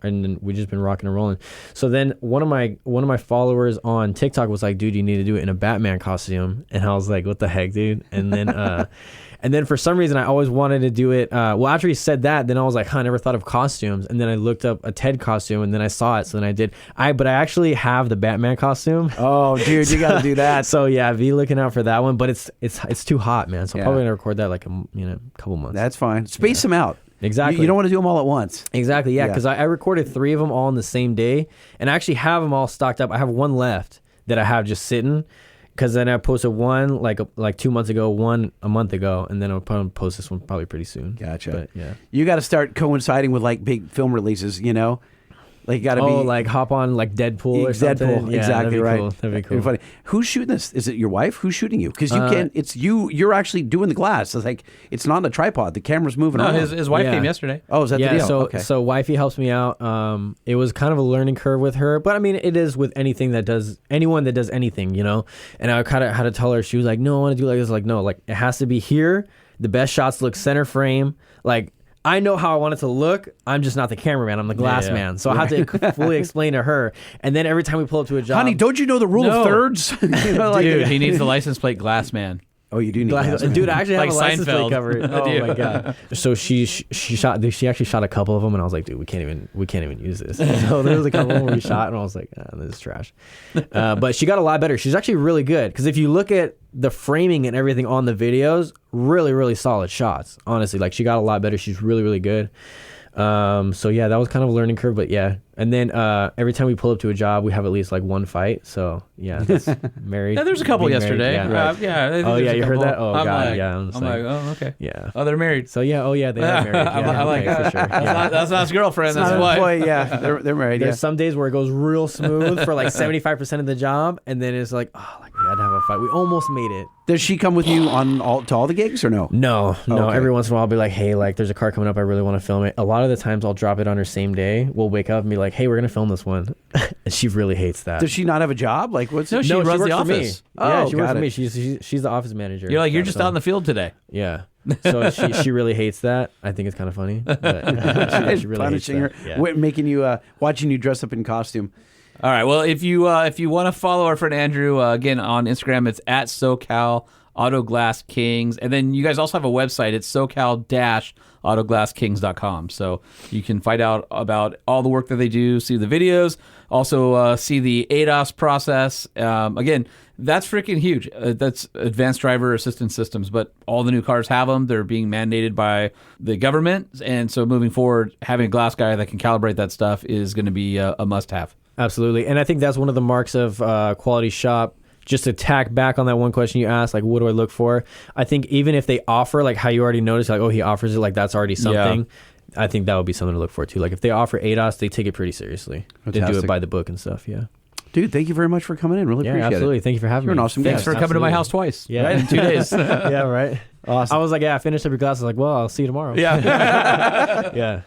and then we just been rocking and rolling. So then one of my followers on TikTok was like, dude, you need to do it in a Batman costume, and I was like, what the heck, dude? And then. And then for some reason, I always wanted to do it. Well, after he said that, then I was like, I never thought of costumes. And then I looked up a Ted costume, and then I saw it. So then I did. But I actually have the Batman costume. Oh, dude, you got to do that. So yeah, be looking out for that one. But it's too hot, man. So I'm probably gonna record that like a couple months. That's fine. Space them out. Exactly. You don't want to do them all at once. Exactly. Yeah, because I recorded 3 of them all on the same day, and I actually have them all stocked up. I have one left that I have just sitting. Because then I posted one like 2 months ago, one a month ago, and then I'll probably post this one probably pretty soon. Gotcha. But, yeah. You got to start coinciding with like big film releases, Like, got to be like hop on like Deadpool or something. Deadpool, Yeah, exactly right. Cool. That'd be cool. Funny. Who's shooting this? Is it your wife? Who's shooting you? Because you can't. It's you. You're actually doing the glass. It's like it's not on the tripod. The camera's moving No, around. his wife Yeah. came yesterday. Oh, is that the deal? So Okay. so wifey helps me out. It was kind of a learning curve with her, but I mean it is with anyone that does anything, And I kind of had to tell her. She was like, "No, I want to do like this." Like, no, like it has to be here. The best shots look center frame. Like. I know how I want it to look. I'm just not the cameraman. I'm the glass man. So I have to fully explain to her. And then every time we pull up to a job, Honey, don't you know the rule of thirds? Dude, he needs the license plate glass man. Oh, you do need glass. Dude, I actually have Like a license plate Seinfeld. cover. Oh my god! So she actually shot a couple of them, and I was like, dude, we can't even use this. So there was a couple of them we shot, and I was like, this is trash. But she got a lot better. She's actually really good because if you look at the framing and everything on the videos, really, really solid shots. Honestly, like she got a lot better. She's really, really good. So yeah, that was kind of a learning curve, but yeah. And then every time we pull up to a job, we have at least like one fight. So yeah, that's married. Yeah, there's a couple being yesterday. married, yeah. Yeah. I think Oh there's yeah, a you heard couple. that? Oh I'm god, like, yeah. I'm like, oh okay. Yeah. Oh, they're married. So yeah, they are married. Yeah, I'm like, for sure. Yeah. That's not his girlfriend. That's his wife. Boy, yeah, they're married. There's Yeah. some days where it goes real smooth for like 75% of the job, and then it's like, oh, like we had to have a fight. We almost made it. Does she come with you to all the gigs or no? No. Okay. Every once in a while, I'll be like, hey, like there's a car coming up. I really want to film it. A lot of the times, I'll drop it on her same day. We'll wake up and be like, hey, we're gonna film this one, and she really hates that. Does she not have a job? Like what's No, it? she runs works the for me. office. Yeah, Oh, she works got for me. it. She's the office manager. You're like, you're So- just out in the field today. Yeah. So she really hates that. I think it's kind of funny. But she really hates Punishing her, that. Yeah. making you, watching you dress up in costume. All right. Well, if you want to follow our friend Andrew, again, on Instagram, it's at SoCal Auto Glass Kings. And then you guys also have a website. It's SoCal-AutoGlassKings.com. So you can find out about all the work that they do, see the videos, also see the ADAS process. Again, that's freaking huge. That's advanced driver assistance systems, but all the new cars have them. They're being mandated by the government. And so moving forward, having a glass guy that can calibrate that stuff is going to be a must-have. Absolutely. And I think that's one of the marks of quality shop. Just to tack back on that one question you asked, like, what do I look for? I think even if they offer, like how you already noticed, like, oh, he offers it, like that's already something. Yeah. I think that would be something to look for too. Like if they offer ADAS, they take it pretty seriously. Fantastic. They do it by the book and stuff. Yeah. Dude, thank you very much for coming in. Really appreciate absolutely. it. Thank you for having me. You're an awesome guy. Thanks for coming to my house twice. Yeah. Right? In 2 days. Yeah, right. Awesome. I was like, yeah, I finished up your class. I was like, well, I'll see you tomorrow. Yeah. Yeah.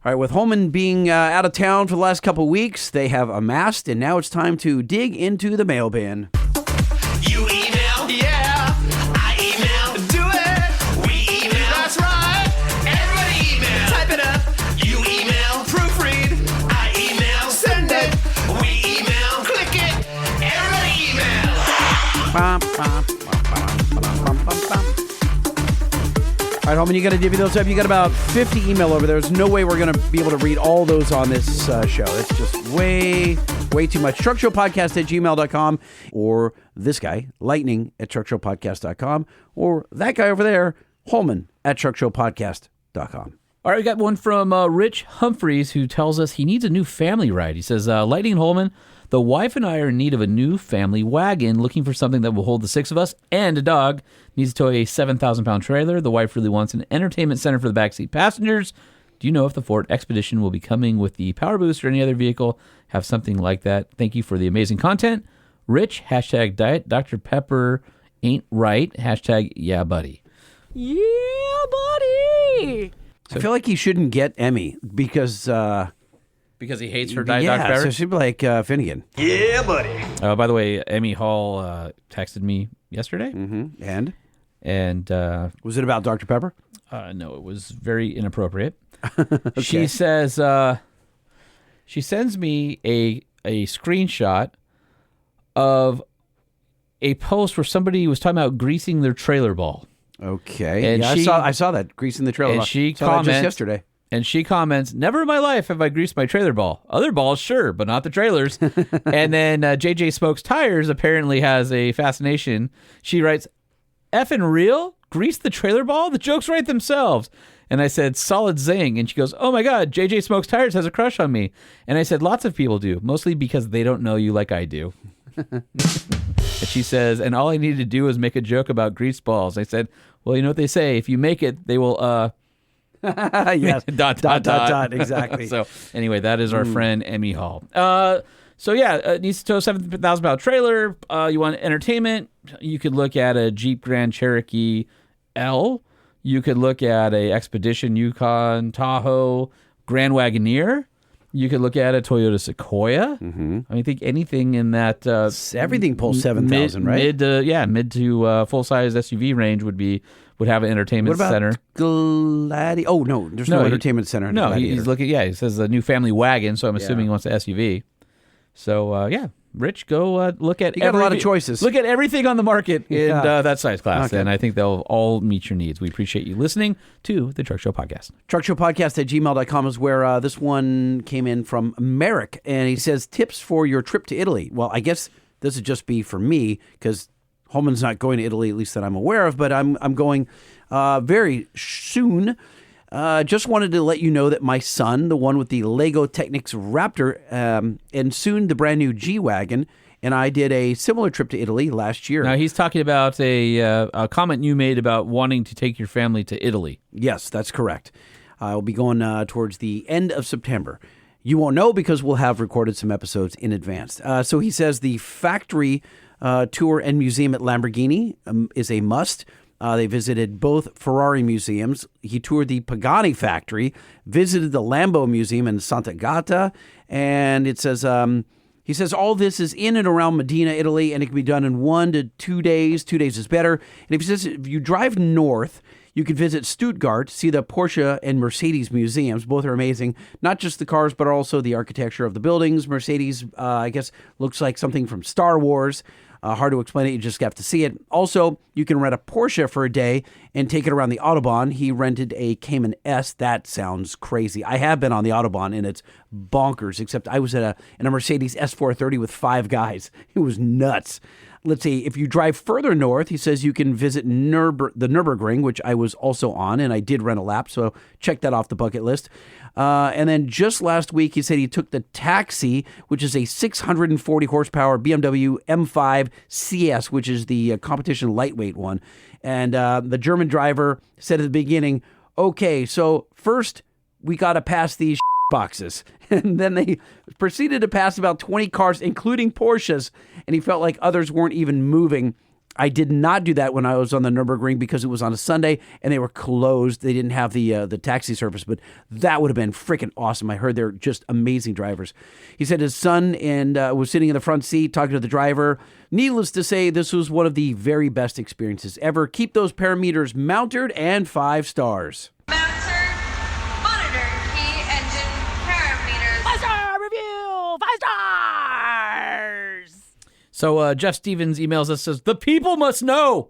All right, with Holman being out of town for the last couple of weeks, they have amassed, and now it's time to dig into the mail bin. You email? Yeah. I email? Do it. We email? That's right. Everybody email. Type it up. You email? Proofread. I email? Send it. We email? Click it. Everybody email. Bum, bum, bum, bum, bum, bum, bum. All right, Holman, you got to divvy those up. You got about 50 email over there. There's no way we're going to be able to read all those on this show. It's just way too much. Truckshowpodcast@gmail.com, or this guy, lightning@truckshowpodcast.com, or that guy over there, Holman@truckshowpodcast.com. All right, we got one from Rich Humphreys, who tells us he needs a new family ride. He says, Lightning and Holman, the wife and I are in need of a new family wagon, looking for something that will hold the 6 of us and a dog. Needs to tow a 7,000-pound trailer. The wife really wants an entertainment center for the backseat passengers. Do you know if the Ford Expedition will be coming with the Power Boost or any other vehicle? Have something like that. Thank you for the amazing content. Rich, #Diet Dr. Pepper ain't right. #Yeah, buddy. Yeah, buddy. I feel like he shouldn't get Emmy because he hates her Diet yeah, Dr. Pepper? so she'd be like Finnegan. Yeah, buddy. By the way, Emmy Hall texted me yesterday. Mm-hmm. And Was it about Dr. Pepper? no, it was very inappropriate. Okay. She says she sends me a screenshot of a post where somebody was talking about greasing their trailer ball. Okay. And yeah, she- I saw that, greasing the trailer. and ball. she saw that just comments- yesterday. And she comments, "Never in my life have I greased my trailer ball. Other balls, sure, but not the trailers." And then JJ Smokes Tires apparently has a fascination. She writes, "Effing real? Grease the trailer ball? The jokes write themselves." And I said, "Solid zing." And she goes, "Oh my God, JJ Smokes Tires has a crush on me." And I said, "Lots of people do, mostly because they don't know you like I do." And she says, "And all I needed to do was make a joke about grease balls." I said, "Well, you know what they say, if you make it, they will, Yes. dot. Exactly. So anyway, that is our friend Emmy Hall. So yeah, it needs to tow a 7,000-pound trailer. You want entertainment? You could look at a Jeep Grand Cherokee L. You could look at a Expedition, Yukon, Tahoe, Grand Wagoneer. You could look at a Toyota Sequoia. Mm-hmm. I mean, I think anything in that Everything pulls 7,000, right? Mid to full size SUV range would have an entertainment What about center. Gladi? Oh no, there's no entertainment center. No, Gladiator. he's looking. Yeah, he says a new family wagon. So I'm assuming he wants an SUV. So yeah, Rich, go look at. You got a lot of choices. Look at everything on the market in that size class, Okay. and I think they'll all meet your needs. We appreciate you listening to the Truck Show Podcast. Truckshowpodcast@gmail.com is where this one came in from Merrick, and he says tips for your trip to Italy. Well, I guess this would just be for me because Holman's not going to Italy, at least that I'm aware of, but I'm going very soon. Just wanted to let you know that my son, the one with the Lego Technics Raptor, and soon the brand new G-Wagon, and I did a similar trip to Italy last year. Now he's talking about a comment you made about wanting to take your family to Italy. Yes, that's correct. I'll be going towards the end of September. You won't know because we'll have recorded some episodes in advance. So he says the factory tour and museum at Lamborghini is a must. They visited both Ferrari museums. He toured the Pagani factory, visited the Lambo Museum in Sant'Agata, and it says He says all this is in and around Medina, Italy, and it can be done in 1 to 2 days. 2 days is better. And he says if you drive north, you can visit Stuttgart, see the Porsche and Mercedes museums. Both are amazing. Not just the cars, but also the architecture of the buildings. Mercedes, I guess, looks like something from Star Wars. Hard to explain it. You just have to see it. Also, you can rent a Porsche for a day and take it around the Autobahn. He rented a Cayman S. That sounds crazy. I have been on the Autobahn, and it's bonkers, except I was in a Mercedes S430 with 5 guys. It was nuts. Let's see, if you drive further north, he says you can visit the Nürburgring, which I was also on, and I did rent a lap, so check that off the bucket list. And then just last week, he said he took the Taxi, which is a 640 horsepower BMW M5 CS, which is the competition lightweight one. And the German driver said at the beginning, okay, so first we got to pass these boxes. And then they proceeded to pass about 20 cars, including Porsches, and he felt like others weren't even moving. I did not do that when I was on the Nürburgring because it was on a Sunday and they were closed. They didn't have the taxi service, but that would have been freaking awesome. I heard they're just amazing drivers. He said his son was sitting in the front seat talking to the driver. Needless to say, this was one of the very best experiences ever. Keep those parameters mounted and 5 stars. So Jeff Stevens emails us, says, the people must know.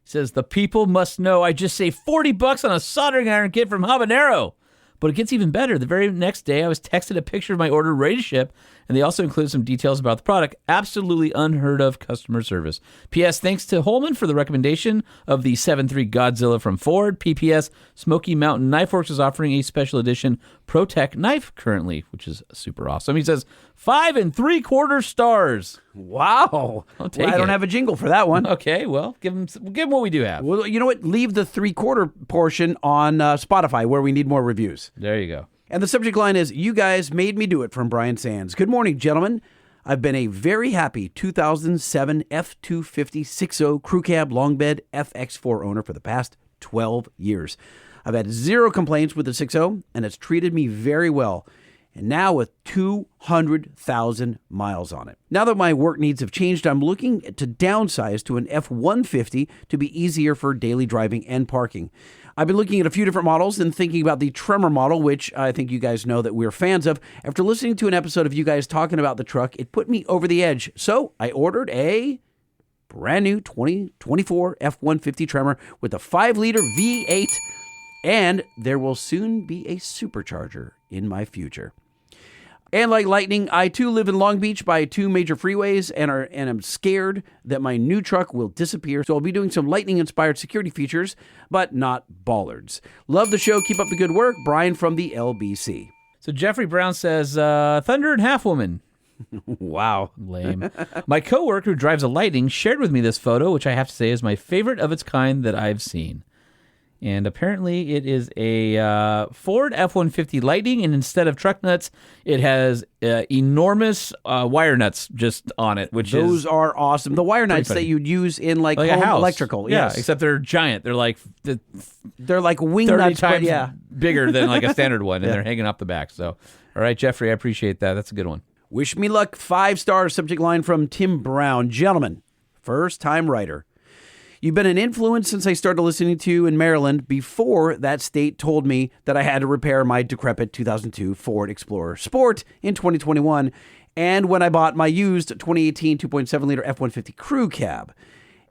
He says, the people must know. I just saved $40 on a soldering iron kit from Habanero. But it gets even better. The very next day, I was texted a picture of my order ready to ship, and they also include some details about the product. Absolutely unheard of customer service. P.S. Thanks to Holman for the recommendation of the 7.3 Godzilla from Ford. P.P.S. Smoky Mountain Knife Works is offering a special edition ProTech knife currently, which is super awesome. He says 5 3/4 stars. Wow. I'll take I don't it. have a jingle for that one. Okay, well, give him what we do have. Well, you know what? Leave the 3/4 portion on Spotify where we need more reviews. There you go. And the subject line is, you guys made me do it, from Brian Sands. Good morning, gentlemen. I've been a very happy 2007 F-250 6.0 Crew Cab Long Bed FX4 owner for the past 12 years. I've had 0 complaints with the 6.0, and it's treated me very well. And now with 200,000 miles on it. Now that my work needs have changed, I'm looking to downsize to an F-150 to be easier for daily driving and parking. I've been looking at a few different models and thinking about the Tremor model, which I think you guys know that we're fans of. After listening to an episode of you guys talking about the truck, it put me over the edge. So I ordered a brand new 2024 F-150 Tremor with a 5-liter V8, and there will soon be a supercharger in my future. And like lightning, I too live in Long Beach by 2 major freeways and I'm scared that my new truck will disappear. So I'll be doing some lightning-inspired security features, but not bollards. Love the show. Keep up the good work. Brian from the LBC. So Jeffrey Brown says, Thunder and Half Woman. Wow. Lame. My coworker who drives a Lightning shared with me this photo, which I have to say is my favorite of its kind that I've seen. And apparently it is a Ford F-150 Lightning, and instead of truck nuts, it has enormous wire nuts just on it, which Those are awesome. The wire nuts that you'd use in like a home house. electrical. Yeah, Yes. except they're giant. They're like They're like wing 30 nuts, but times yeah. bigger than like a standard one, and they're hanging off the back. So, all right, Jeffrey, I appreciate that. That's a good one. Wish me luck. 5 stars. Subject line from Tim Brown. Gentlemen, first time writer. You've been an influence since I started listening to you in Maryland. Before that state told me that I had to repair my decrepit 2002 Ford Explorer Sport in 2021, and when I bought my used 2018 2.7-liter F-150 Crew Cab.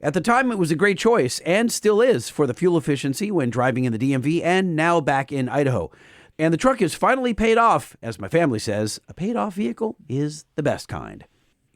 At the time, it was a great choice, and still is, for the fuel efficiency when driving in the DMV and now back in Idaho. And the truck is finally paid off. As my family says, a paid-off vehicle is the best kind.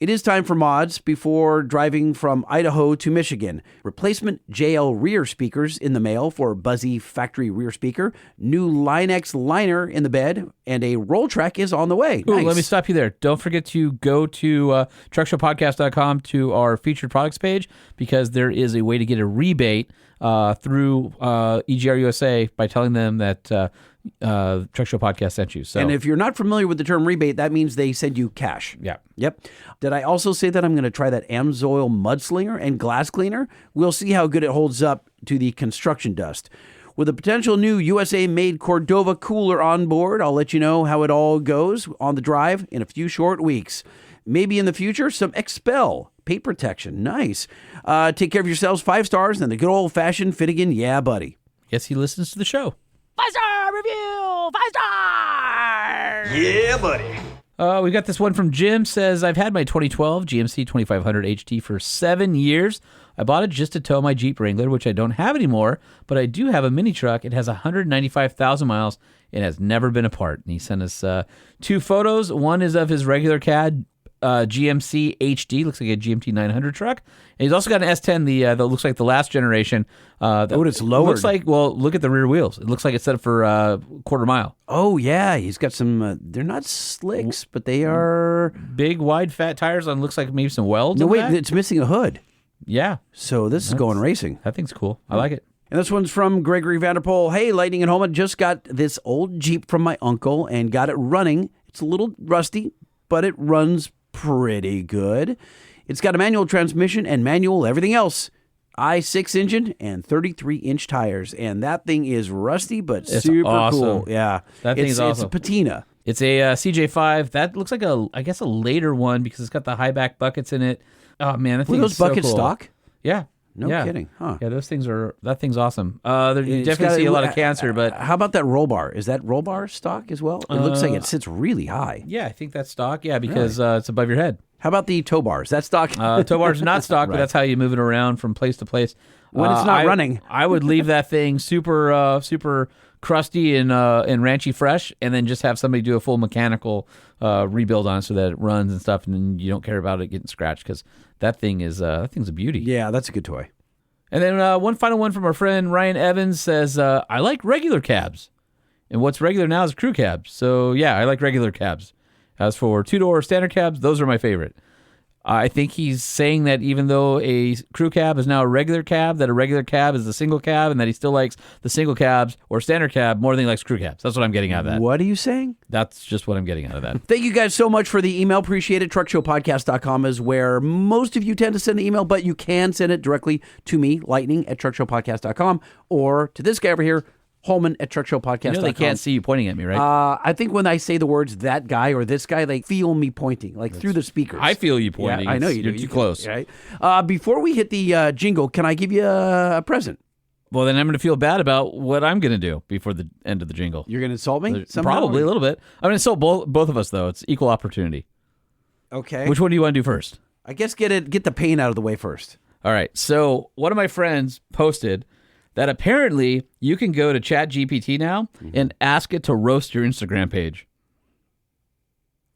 It is time for mods before driving from Idaho to Michigan. Replacement JL rear speakers in the mail for Buzzy factory rear speaker. New Line-X liner in the bed. And a roll track is on the way. Ooh, Nice. let me stop you there. Don't forget to go to truckshowpodcast.com to our featured products page, because there is a way to get a rebate through EGR USA by telling them that Truck Show Podcast sent you. So, And if you're not familiar with the term rebate, that means they send you cash. yeah. Yep. Did I also say that I'm going to try that AMSOIL mudslinger and glass cleaner? We'll see how good it holds up to the construction dust. With a potential new USA-made Cordova cooler on board, I'll let you know how it all goes on the drive in a few short weeks. maybe in the future, some Expel paint protection. Nice. Take care of yourselves. 5 stars and the good old-fashioned Finnegan, yeah, buddy. Guess he listens to the show. 5-star review! 5 stars! Yeah, buddy. We got this one from Jim. Says, I've had my 2012 GMC 2500 HT for 7 years. I bought it just to tow my Jeep Wrangler, which I don't have anymore, but I do have a mini truck. It has 195,000 miles and has never been apart. And he sent us 2 photos. One is of his regular cad GMC HD, looks like a GMT 900 truck. And he's also got an S10, that looks like the last generation. It's lowered. Looks like, well, look at the rear wheels. It looks like it's set up for quarter mile. Oh, yeah. He's got some, they're not slicks, but they are... Big, wide, fat tires on, looks like maybe some welds. No, on wait, that. it's missing a hood. Yeah. So this is going racing. That thing's cool. I like it. And this one's from Gregory Vanderpool. Hey, Lightning and Home, I just got this old Jeep from my uncle and got it running. It's a little rusty, but it runs pretty good. It's got a manual transmission and manual everything else. i6 engine and 33-inch tires. And that thing is rusty, but It's super awesome. cool. Yeah. That thing is awesome. It's a patina. It's a CJ5. That looks like I guess a later one because it's got the high back buckets in it. Oh man, that Were thing those is so buckets cool. stock? Yeah. No Yeah. kidding. Huh. Yeah, that thing's awesome. You It's definitely got see a lot of cancer, but how about that roll bar? Is that roll bar stock as well? It looks like it sits really high. yeah, I think that's stock. Yeah, because it's above your head. How about the tow bar? Is that stock? Tow bar's not stock, but Right. that's how you move it around from place to place. When it's not running. I would leave that thing super crusty and ranchy fresh, and then just have somebody do a full mechanical rebuild on it so that it runs and stuff, and then you don't care about it getting scratched because that thing's a beauty. Yeah, that's a good toy. And then one final one from our friend Ryan Evans says, I like regular cabs. And what's regular now is crew cabs. So, yeah, I like regular cabs. As for two-door standard cabs, those are my favorite. I think he's saying that even though a crew cab is now a regular cab, that a regular cab is a single cab, and that he still likes the single cabs or standard cab more than he likes crew cabs. That's what I'm getting out of that. What are you saying? That's just what I'm getting out of that. Thank you guys so much for the email. Appreciate it. Truckshowpodcast.com is where most of you tend to send the email, but you can send it directly to me, lightning@truckshowpodcast.com, or to this guy over here, Holman@truckshowpodcast.com. You know they can't see you pointing at me, right? I think when I say the words that guy or this guy, they feel me pointing, like through the speakers. I feel you pointing. Yeah, I know you do. You're too close. Right? Before we hit the jingle, can I give you a present? Well, then I'm going to feel bad about what I'm going to do before the end of the jingle. You're going to insult me? somehow? Probably a little bit. I'm going to insult both of us, though. It's equal opportunity. Okay. Which one do you want to do first? I guess get the pain out of the way first. All right. So one of my friends posted that apparently you can go to ChatGPT now and ask it to roast your Instagram page.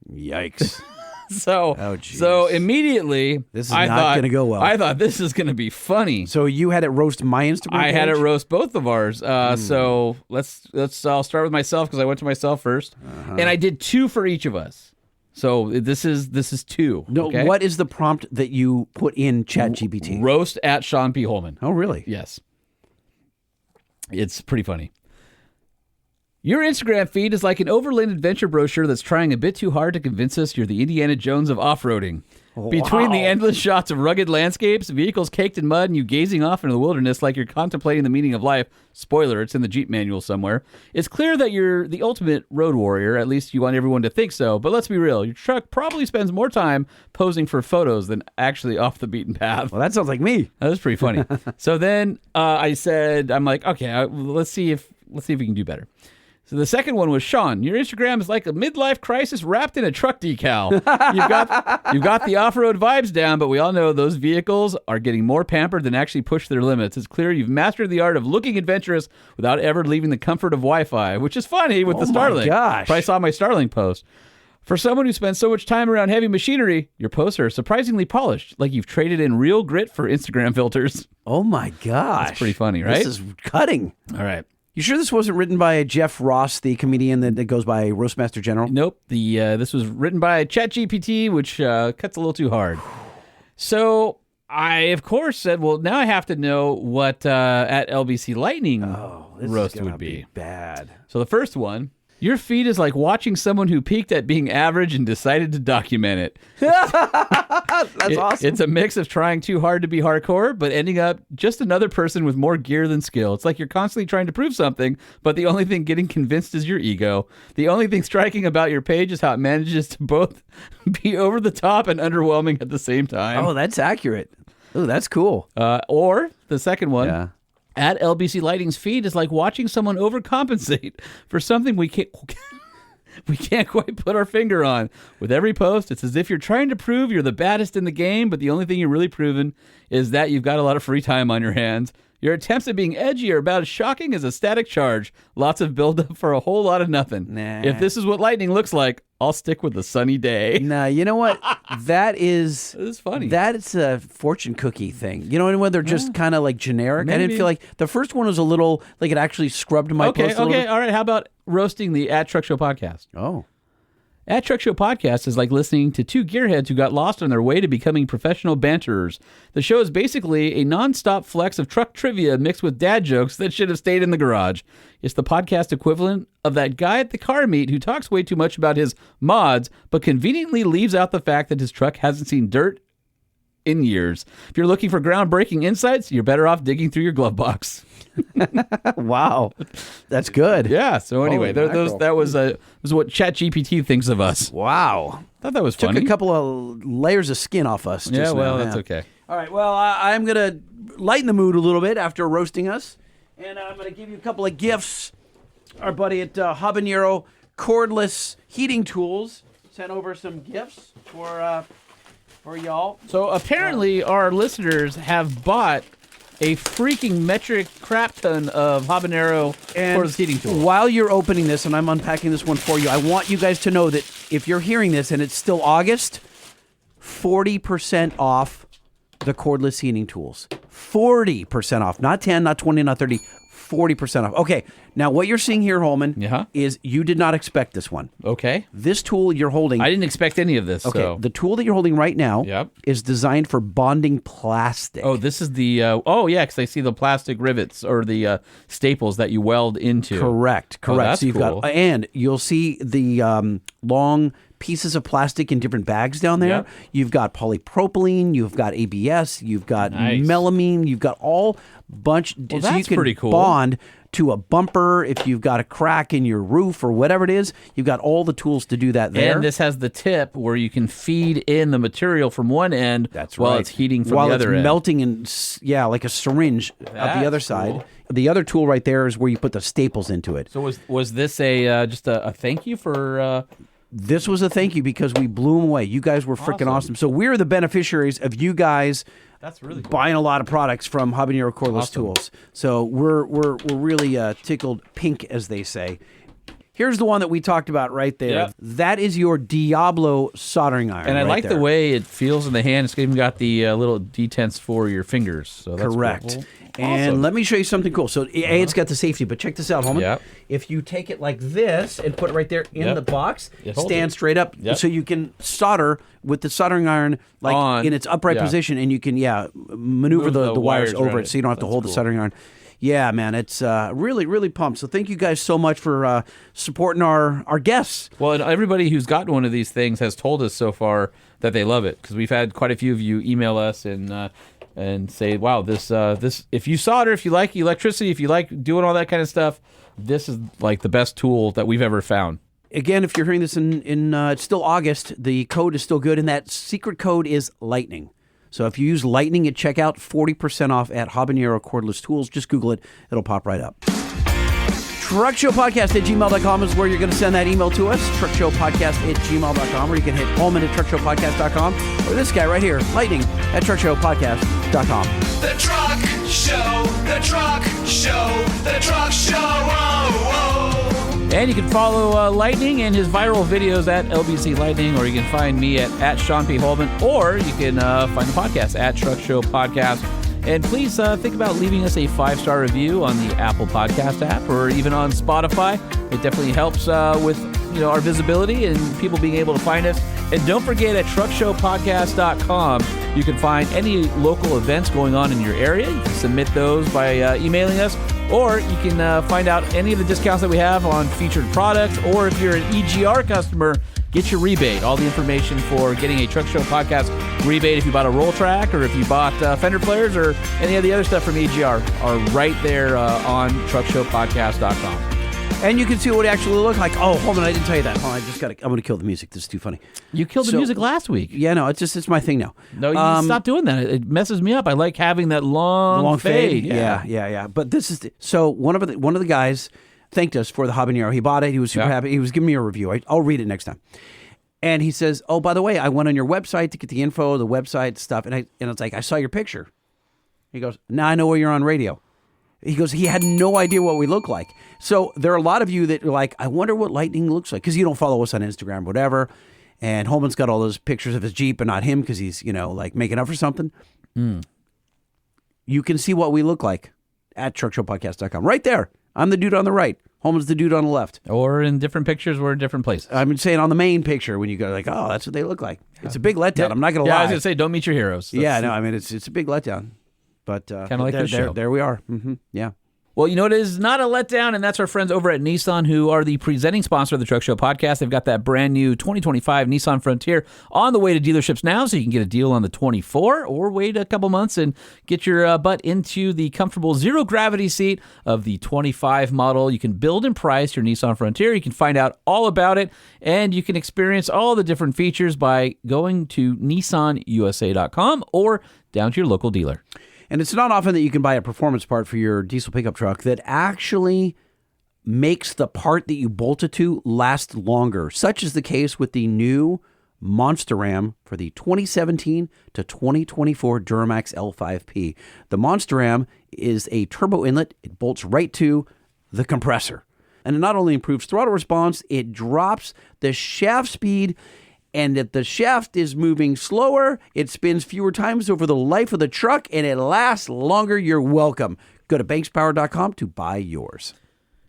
Yikes. So immediately, This is not gonna go well. I thought this is going to be funny. So you had it roast my Instagram I had it page? roast both of ours. So I'll start with myself because I went to myself first, and I did 2 for each of us. So this is 2. No, okay? what is the prompt that you put in ChatGPT? Roast at Sean P. Holman. Oh, really? Yes. It's pretty funny. Your Instagram feed is like an overland adventure brochure that's trying a bit too hard to convince us you're the Indiana Jones of off-roading. Between the endless shots of rugged landscapes, vehicles caked in mud, and you gazing off into the wilderness like you're contemplating the meaning of life, spoiler, it's in the Jeep manual somewhere, it's clear that you're the ultimate road warrior. At least you want everyone to think so. But let's be real, your truck probably spends more time posing for photos than actually off the beaten path. Well, that sounds like me. That was pretty funny. So then I'm like, okay, let's see if we can do better. So the second one was, Sean, your Instagram is like a midlife crisis wrapped in a truck decal. You've got the off-road vibes down, but we all know those vehicles are getting more pampered than actually push their limits. It's clear you've mastered the art of looking adventurous without ever leaving the comfort of Wi-Fi, which is funny with the Starlink. My gosh. Probably saw my Starlink post. For someone who spends so much time around heavy machinery, your posts are surprisingly polished, like you've traded in real grit for Instagram filters. Oh, my gosh. That's pretty funny, right? This is cutting. All right. You sure this wasn't written by Jeff Ross, the comedian that goes by Roastmaster General? Nope. This was written by ChatGPT, which cuts a little too hard. So I, of course, said, well, now I have to know what at LBC Lightning roast would be. Bad. So the first one Your feed is like watching someone who peaked at being average and decided to document it. That's awesome. It's a mix of trying too hard to be hardcore, but ending up just another person with more gear than skill. It's like you're constantly trying to prove something, but the only thing getting convinced is your ego. The only thing striking about your page is how it manages to both be over the top and underwhelming at the same time. Oh, that's accurate. Oh, that's cool. Or the second one. Yeah. At LBC Lighting's feed is like watching someone overcompensate for something we can't quite put our finger on. With every post, it's as if you're trying to prove you're the baddest in the game, but the only thing you're really proving is that you've got a lot of free time on your hands. Your attempts at being edgy are about as shocking as a static charge. Lots of buildup for a whole lot of nothing. Nah. If this is what lightning looks like, I'll stick with the sunny day. Nah, you know what? That is... This is funny. That's a fortune cookie thing. You know, when they're just kind of like generic. I Maybe. didn't feel like... The first one was a little... Like it actually scrubbed my post a little bit. All right. How about roasting the At Truck Show podcast? Oh. At Truck Show Podcast is like listening to two gearheads who got lost on their way to becoming professional banterers. The show is basically a nonstop flex of truck trivia mixed with dad jokes that should have stayed in the garage. It's the podcast equivalent of that guy at the car meet who talks way too much about his mods, but conveniently leaves out the fact that his truck hasn't seen dirt in years. If you're looking for groundbreaking insights, you're better off digging through your glove box. Wow. That's good. Yeah. So anyway, Holy mackerel. that was what ChatGPT thinks of us. Wow. Thought that was Took funny. a couple of layers of skin off us. Just Yeah. Well, now. that's okay. All right. Well, I'm going to lighten the mood a little bit after roasting us. And I'm going to give you a couple of gifts. Our buddy at Habanero Cordless Heating Tools sent over some gifts for y'all. So apparently our listeners have bought a freaking metric crap ton of Habanero Cordless Heating Tools. While you're opening this, and I'm unpacking this one for you, I want you guys to know that if you're hearing this and it's still August, 40% off the cordless heating tools. 40% off. Not 10, not 20, not 30. 40% off. Okay, now what you're seeing here, Holman, is you did not expect this one. Okay. This tool you're holding... I didn't expect any of this. Okay, So. the tool that you're holding right now is designed for bonding plastic. Oh, this is the... because I see the plastic rivets or the staples that you weld into. Correct. Oh, that's So you've cool. got, and you'll see the long pieces of plastic in different bags down there. Yep. You've got polypropylene, you've got ABS, you've got Nice. melamine, you've got all bunch. Well, so you that's can pretty cool. bond to a bumper if you've got a crack in your roof or whatever it is. You've got all the tools to do that there. And this has the tip where you can feed in the material from one end while it's heating from while the other it's end. melting and like a syringe at the other That's side. cool. The other tool right there is where you put the staples into it. So was this a just a thank you for... This was a thank you because we blew them away. You guys were freaking awesome. So we're the beneficiaries of you guys That's really cool. buying a lot of products from Habanero Cordless Tools. So we're really tickled pink, as they say. Here's the one that we talked about right there. Yep. That is your Diablo soldering iron. And I right like there. the way it feels in the hand. It's even got the little detents for your fingers. So that's Correct. cool. And Awesome. let me show you something cool. So it's got the safety, but check this out, Holman. Yep. If you take it like this and put it right there in Yep. the box, It holds stand it. straight up, Yep. so you can solder with the soldering iron like On. in its upright Yeah. position, and you can maneuver Move the the wires wires over around it, so you don't have to That's hold the cool. soldering iron. Yeah, man, it's really, really pumped. So thank you guys so much for supporting our guests. Well, and everybody who's gotten one of these things has told us so far that they love it because we've had quite a few of you email us and say, "Wow, this if you solder, if you like electricity, if you like doing all that kind of stuff, this is like the best tool that we've ever found." Again, if you're hearing this in it's still August, the code is still good, and that secret code is Lightning. So if you use Lightning at checkout, 40% off at Habanero Cordless Tools. Just Google it. It'll pop right up. TruckShowPodcast@gmail.com is where you're going to send that email to us. TruckShowPodcast@gmail.com, or you can hit Holman at TruckShowPodcast.com, or this guy right here, Lightning at TruckShowPodcast.com. The Truck Show, the Truck Show, the Truck Show. Oh, oh. And you can follow Lightning and his viral videos at LBC Lightning, or you can find me at Sean P. Holman, or you can find the podcast at Truck Show Podcast. And please think about leaving us a 5-star review on the Apple Podcast app or even on Spotify. It definitely helps with our visibility and people being able to find us. And don't forget at truckshowpodcast.com, you can find any local events going on in your area. You can submit those by emailing us, Or you can find out any of the discounts that we have on featured products, or if you're an EGR customer, get your rebate. All the information for getting a Truck Show Podcast rebate if you bought a roll track or if you bought fender flares or any of the other stuff from EGR are right there on truckshowpodcast.com. And you can see what it actually looked like. Oh, hold on, I didn't tell you that. Oh, I'm going to kill the music. This is too funny. You killed the music last week. Yeah, no, it's my thing now. No, you stop doing that. It messes me up. I like having that long fade. Yeah. But this is so one of the guys thanked us for the Habanero. He bought it. He was super happy. He was giving me a review. I'll read it next time. And he says, "Oh, by the way, I went on your website to get the info, the website stuff, and it's like I saw your picture." He goes, "Now I know where you're on radio." He goes, he had no idea what we look like. So there are a lot of you that are like, I wonder what Lightning looks like, because you don't follow us on Instagram, whatever. And Holman's got all those pictures of his Jeep, but not him, because he's like making up for something. You can see what we look like at truckshowpodcast.com. Right there. I'm the dude on the right. Holman's the dude on the left. Or in different pictures, we're in different places. I'm saying on the main picture when you go like, oh, that's what they look like. It's a big letdown. I'm not going to lie. I was going to say, don't meet your heroes. It's a big letdown. But kind of like this show. There we are. Yeah. Well, you know what is not a letdown, and that's our friends over at Nissan, who are the presenting sponsor of the Truck Show Podcast. They've got that brand new 2025 Nissan Frontier on the way to dealerships now, so you can get a deal on the 24, or wait a couple months and get your butt into the comfortable zero-gravity seat of the 25 model. You can build and price your Nissan Frontier. You can find out all about it, and you can experience all the different features by going to nissanusa.com or down to your local dealer. And it's not often that you can buy a performance part for your diesel pickup truck that actually makes the part that you bolt it to last longer. Such is the case with the new Monster Ram for the 2017 to 2024 Duramax L5P. The Monster Ram is a turbo inlet. It bolts right to the compressor. And it not only improves throttle response, it drops the shaft speed. And if the shaft is moving slower, it spins fewer times over the life of the truck, and it lasts longer. You're welcome. Go to bankspower.com to buy yours.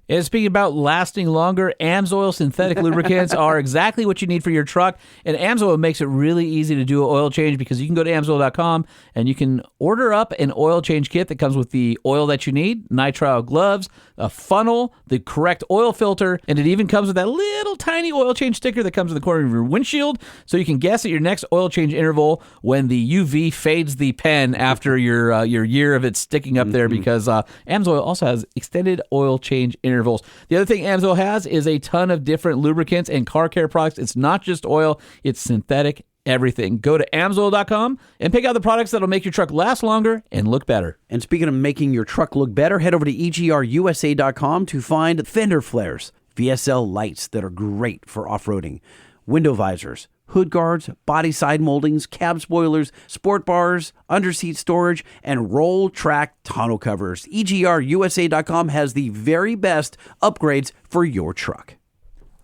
And speaking about lasting longer, AMSOIL synthetic lubricants are exactly what you need for your truck. And AMSOIL makes it really easy to do an oil change, because you can go to AMSOIL.com and you can order up an oil change kit that comes with the oil that you need, nitrile gloves, a funnel, the correct oil filter, and it even comes with that little tiny oil change sticker that comes in the corner of your windshield, so you can guess at your next oil change interval when the UV fades the pen after your year of it sticking up there, because AMSOIL also has extended oil change intervals. The other thing AMSOIL has is a ton of different lubricants and car care products. It's not just oil, it's synthetic everything. Go to AMSOIL.com and pick out the products that'll make your truck last longer and look better. And speaking of making your truck look better, head over to EGR USA.com to find fender flares, VSL lights that are great for off-roading, window visors, hood guards, body side moldings, cab spoilers, sport bars, underseat storage, and roll track tonneau covers. EGRUSA.com has the very best upgrades for your truck.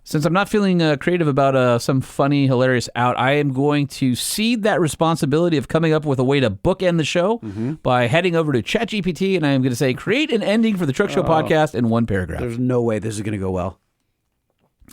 Since I'm not feeling creative about some funny, hilarious out, I am going to cede that responsibility of coming up with a way to bookend the show by heading over to ChatGPT, and I am going to say, create an ending for the Truck Show Podcast in one paragraph. There's no way this is going to go well.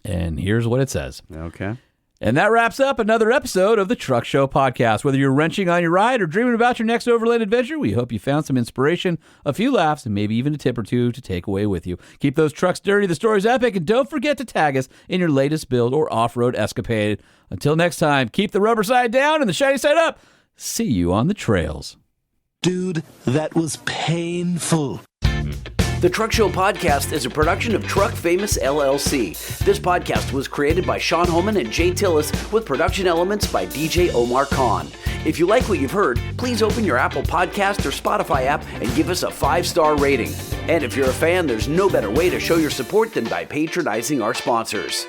And here's what it says. Okay. And that wraps up another episode of the Truck Show Podcast. Whether you're wrenching on your ride or dreaming about your next overland adventure, we hope you found some inspiration, a few laughs, and maybe even a tip or two to take away with you. Keep those trucks dirty, the stories epic, and don't forget to tag us in your latest build or off-road escapade. Until next time, keep the rubber side down and the shiny side up. See you on the trails. Dude, that was painful. The Truck Show Podcast is a production of Truck Famous LLC. This podcast was created by Sean Holman and Jay Tillis with production elements by DJ Omar Khan. If you like what you've heard, please open your Apple Podcast or Spotify app and give us a 5-star rating. And if you're a fan, there's no better way to show your support than by patronizing our sponsors.